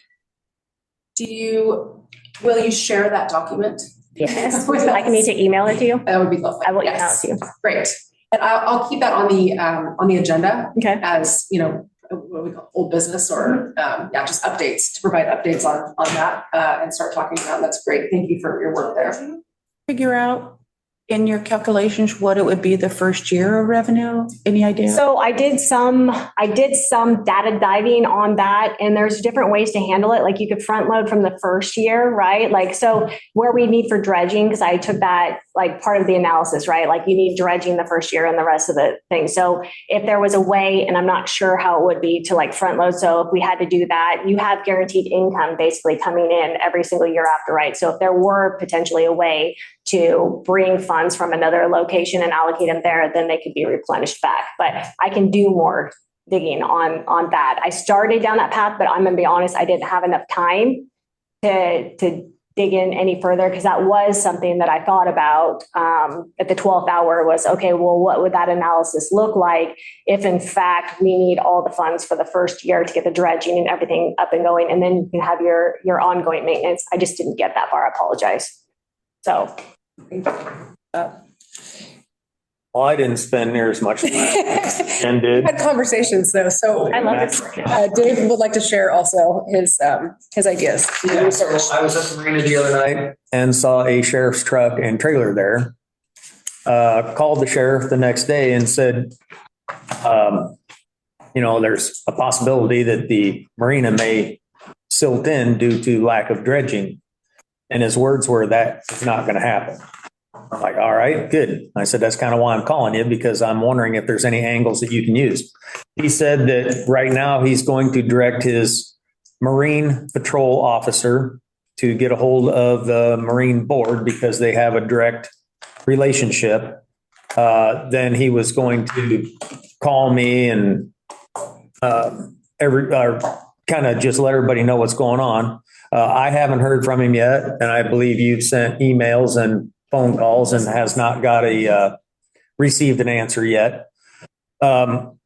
Will you share that document? Yes. Would you like me to email it to you? That would be lovely. I will email it to you. Great. And I'll keep that on the agenda. Okay. As what we call old business, or just updates, to provide updates on that and start talking about. That's great. Thank you for your work there. Figure out in your calculations what it would be the first year of revenue? Any idea? So I did some data diving on that, and there's different ways to handle it. Like you could front load from the first year, right? Like, so where we need for dredging, because I took that like part of the analysis, right? Like you need dredging the first year and the rest of the thing. So if there was a way, and I'm not sure how it would be to like front load. So if we had to do that, you have guaranteed income basically coming in every single year after, right? So if there were potentially a way to bring funds from another location and allocate them there, then they could be replenished back. But I can do more digging on that. I started down that path, but I'm going to be honest, I didn't have enough time to dig in any further, because that was something that I thought about at the 12th hour was, okay, well, what would that analysis look like if in fact we need all the funds for the first year to get the dredging and everything up and going, and then you have your ongoing maintenance. I just didn't get that far. I apologize. So. Well, I didn't spend near as much time and did. Had conversations though, so I love this. Dave would like to share also his ideas. Yeah, so I was at the marina the other night and saw a sheriff's truck and trailer there. Called the sheriff the next day and said, there's a possibility that the marina may silt in due to lack of dredging. And his words were, that is not going to happen. I'm like, all right, good. I said, that's kind of why I'm calling you, because I'm wondering if there's any angles that you can use. He said that right now he's going to direct his Marine Patrol officer to get a hold of the Marine Board because they have a direct relationship. Then he was going to call me and kind of just let everybody know what's going on. I haven't heard from him yet, and I believe you've sent emails and phone calls and has not got received an answer yet. And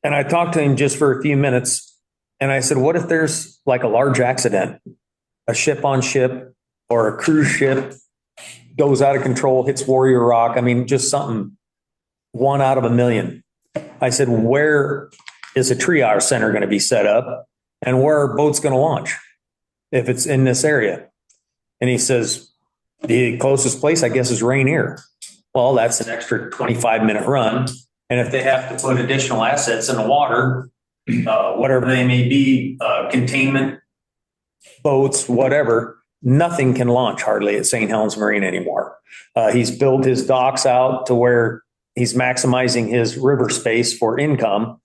I talked to him just for a few minutes, and I said, what if there's like a large accident, a ship on ship or a cruise ship goes out of control, hits Warrior Rock? I mean, just something, 1 out of a million. I said, where is a triage center going to be set up, and where are boats going to launch if it's in this area? And he says, the closest place, I guess, is Rainier. Well, that's an extra 25-minute run. And if they have to put additional assets in the water, whatever they may be, containment boats, whatever, nothing can launch hardly at St. Helens Marine anymore. He's built his docks out to where he's maximizing his river space for income.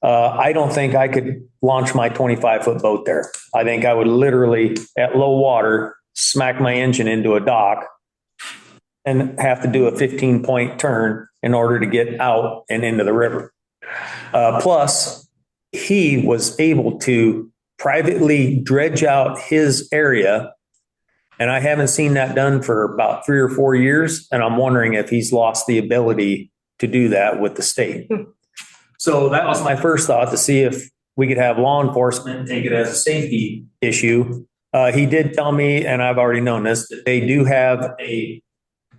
I don't think I could launch my 25-foot boat there. I think I would literally, at low water, smack my engine into a dock and have to do a 15-point turn in order to get out and into the river. Plus, he was able to privately dredge out his area, and I haven't seen that done for about 3 or 4 years, and I'm wondering if he's lost the ability to do that with the state. So that was my first thought, to see if we could have law enforcement take it as a safety issue. He did tell me, and I've already known this, that they do have a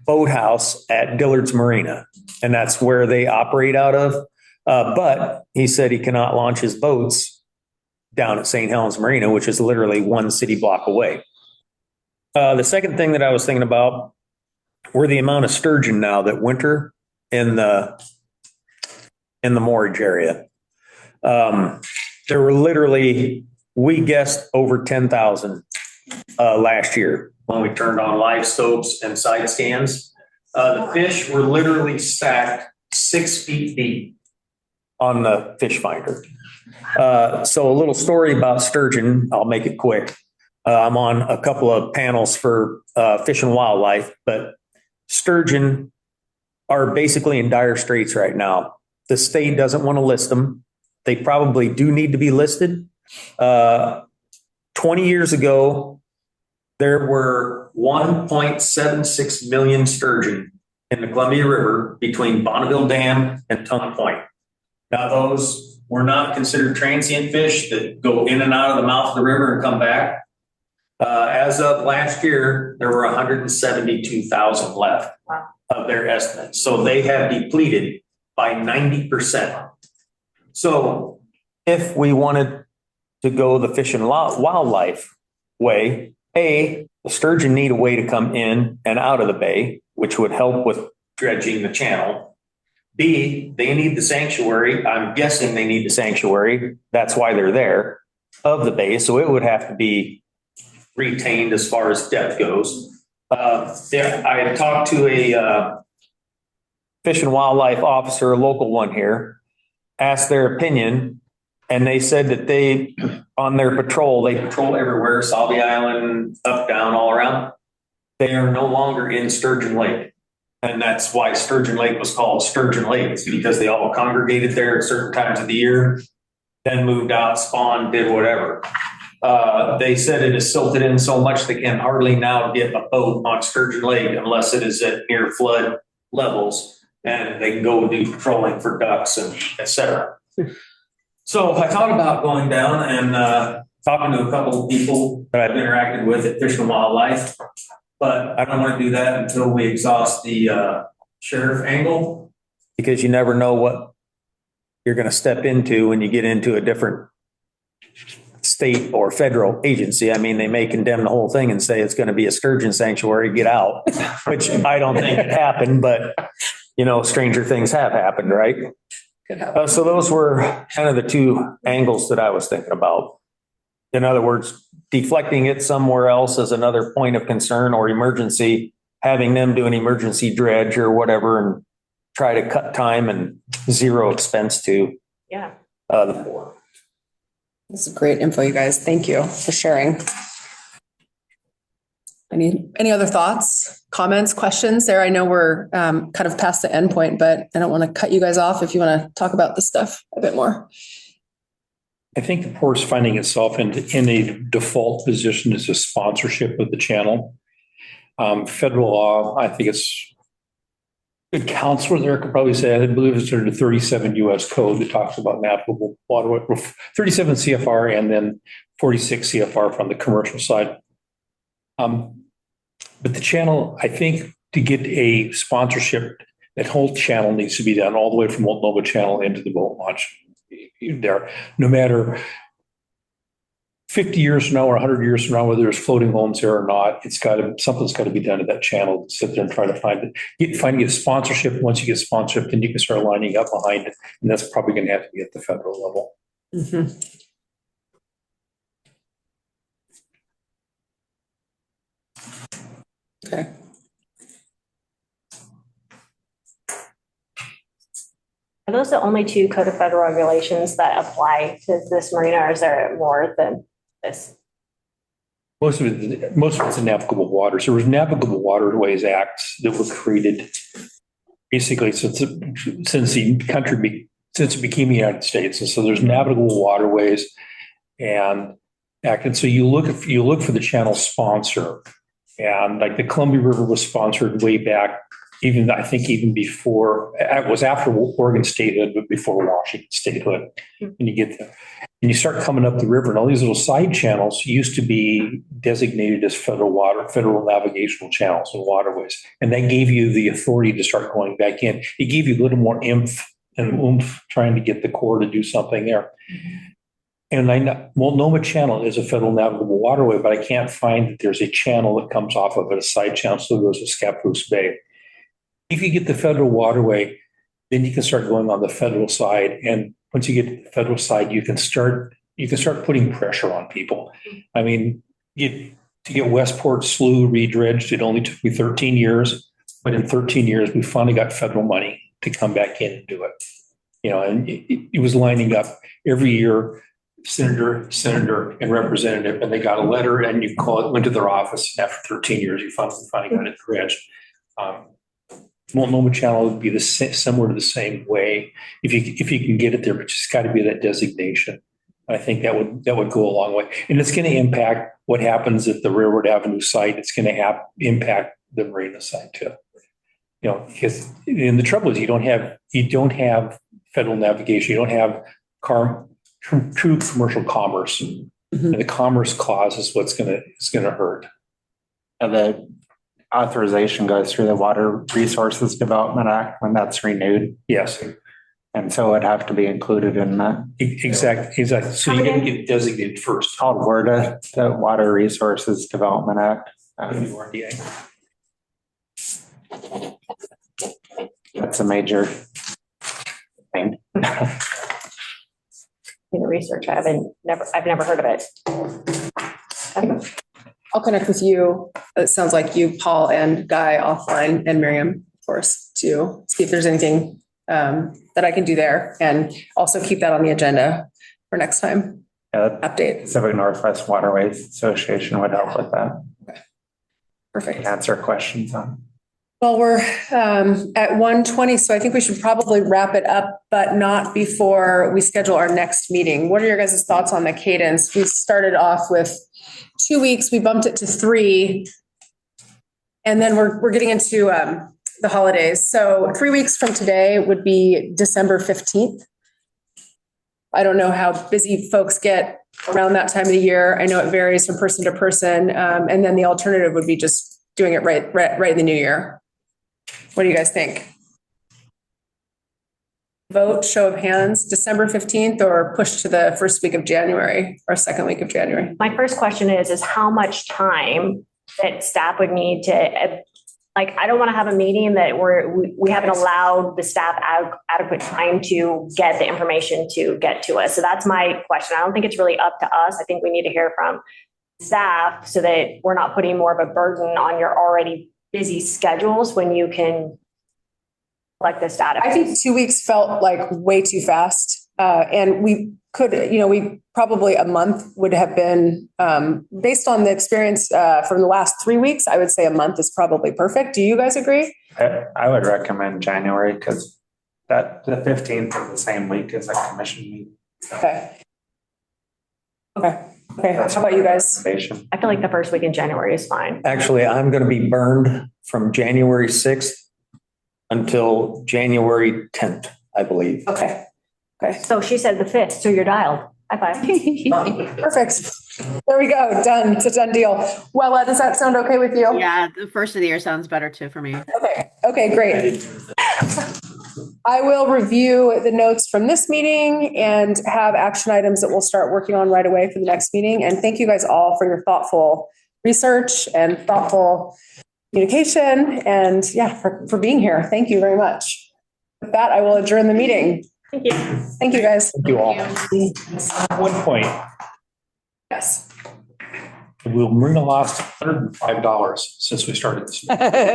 boathouse at Dillard's Marina, and that's where they operate out of. But he said he cannot launch his boats down at St. Helens Marina, which is literally 1 city block away. The second thing that I was thinking about were the amount of sturgeon now that winter in the moorage area. There were literally, we guessed over 10,000 last year when we turned on live scopes and side scans. The fish were literally stacked 6 feet deep on the fish finder. So a little story about sturgeon, I'll make it quick. I'm on a couple of panels for Fish and Wildlife, but sturgeon are basically in dire straits right now. The state doesn't want to list them. They probably do need to be listed. 20 years ago, there were 1.76 million sturgeon in the Columbia River between Bonneville Dam and Tongue Point. Now, those were not considered transient fish that go in and out of the mouth of the river and come back. As of last year, there were 172,000 left of their estimate. So they have depleted by 90%. So if we wanted to go the Fish and Wildlife way, the sturgeon need a way to come in and out of the bay, which would help with dredging the channel. B, they need the sanctuary. I'm guessing they need the sanctuary. That's why they're there, of the bay. So it would have to be retained as far as depth goes. I talked to a Fish and Wildlife officer, a local one here, asked their opinion, and they said that they, on their patrol, they patrol everywhere, Salvi Island, up, down, all around. They are no longer in Sturgeon Lake. And that's why Sturgeon Lake was called Sturgeon Lake. It's because they all congregated there at certain times of the year, then moved out, spawned, did whatever. They said it is silted in so much they can hardly now get a boat on Sturgeon Lake unless it is at near flood levels, and they can go do patrolling for ducks and et cetera. So I thought about going down and talking to a couple of people that I've interacted with at Fish and Wildlife, but I don't want to do that until we exhaust the sheriff angle, because you never know what you're going to step into when you get into a different state or federal agency. I mean, they may condemn the whole thing and say it's going to be a sturgeon sanctuary, get out, which I don't think could happen, but stranger things have happened, right? So those were kind of the two angles that I was thinking about. In other words, deflecting it somewhere else as another point of concern or emergency, having them do an emergency dredge or whatever and try to cut time and zero expense to the poor. This is great info, you guys. Thank you for sharing. Any other thoughts, comments, questions there? I know we're kind of past the end point, but I don't want to cut you guys off if you want to talk about this stuff a bit more. I think the Port is finding itself in a default position as a sponsorship of the channel. Federal law, I think it's a counselor there could probably say, I believe it's under 37 U.S. code that talks about navigable waterway, 37 CFR and then 46 CFR from the commercial side. But the channel, I think, to get a sponsorship, that whole channel needs to be done all the way from Multnomah Channel into the boat launch. There, no matter 50 years from now or 100 years from now, whether there's floating homes there or not, something's got to be done to that channel. Sit there and try to find a sponsorship. Once you get sponsorship, then you can start lining up behind it, and that's probably going to have to be at the federal level. Mm-hmm. Okay. Are those the only two code of federal regulations that apply to this marina, or is there more than this? Most of it's in navigable waters. There was Navigable Waterways Acts that were created basically since the country, since it became the United States. And so there's navigable waterways and act. And so you look for the channel sponsor, and like the Columbia River was sponsored way back, I think even before, it was after Oregon statehood, but before Washington statehood. And you get there and you start coming up the river, and all these little side channels used to be designated as federal navigational channels and waterways. And that gave you the authority to start going back in. It gave you a little more oomph trying to get the Corps to do something there. And Multnomah Channel is a federal navigable waterway, but I can't find that there's a channel that comes off of it, a side channel, so goes to Scappoose Bay. If you get the federal waterway, then you can start going on the federal side. And once you get to the federal side, you can start putting pressure on people. I mean, to get Westport Slough redredged, it only took me 13 years, but in 13 years, we finally got federal money to come back in and do it. And it was lining up every year. Senator, and representative, and they got a letter, and you went to their office, and after 13 years, you finally got it dredged. Multnomah Channel would be similar to the same way if you can get it there, but it's got to be that designation. I think that would go a long way, and it's going to impact what happens at the Railroad Avenue site. It's going to impact the Marina site too. Because the trouble is you don't have federal navigation, you don't have true commercial commerce. Mm-hmm. And the commerce clause is what's going to hurt. And the authorization goes through the Water Resources Development Act when that's renewed. Yes. And so it'd have to be included in that. Exactly. So you got to get designated first. It's called WRDA, the Water Resources Development Act. That's a major thing. The research. I've never heard of it. I'll connect with you. It sounds like you, Paul, and Guy offline, and Miriam, of course, to see if there's anything that I can do there, and also keep that on the agenda for next time. Update. Pacific Northwest Waterways Association would help with that. Okay. Perfect. Answer questions on. Well, we're at 1:20, so I think we should probably wrap it up, but not before we schedule our next meeting. What are your guys' thoughts on the cadence? We started off with 2 weeks, we bumped it to 3, and then we're getting into the holidays. So 3 weeks from today would be December 15th. I don't know how busy folks get around that time of the year. I know it varies from person to person, and then the alternative would be just doing it right in the new year. What do you guys think? Vote, show of hands, December 15th or push to the first week of January or second week of January? My first question is how much time that staff would need to, I don't want to have a meeting that we haven't allowed the staff adequate time to get the information to get to us. So that's my question. I don't think it's really up to us. I think we need to hear from staff so that we're not putting more of a burden on your already busy schedules when you can collect this data. I think 2 weeks felt like way too fast. And we could, we probably a month would have been, based on the experience from the last 3 weeks, I would say a month is probably perfect. Do you guys agree? I would recommend January because the 15th is the same week as a commission meeting. Okay. How about you guys? I feel like the first week in January is fine. Actually, I'm going to be burned from January 6th until January 10th, I believe. Okay. So she said the 5th, so you're dialed. High five. Perfect. There we go. Done. It's a done deal. Well, does that sound okay with you? Yeah, the first of the year sounds better too for me. Okay, great. I will review the notes from this meeting and have action items that we'll start working on right away for the next meeting. And thank you guys all for your thoughtful research and thoughtful communication and for being here. Thank you very much. With that, I will adjourn the meeting. Thank you. Thank you guys. Thank you all. One point. Yes. Marina lost $105 since we started this.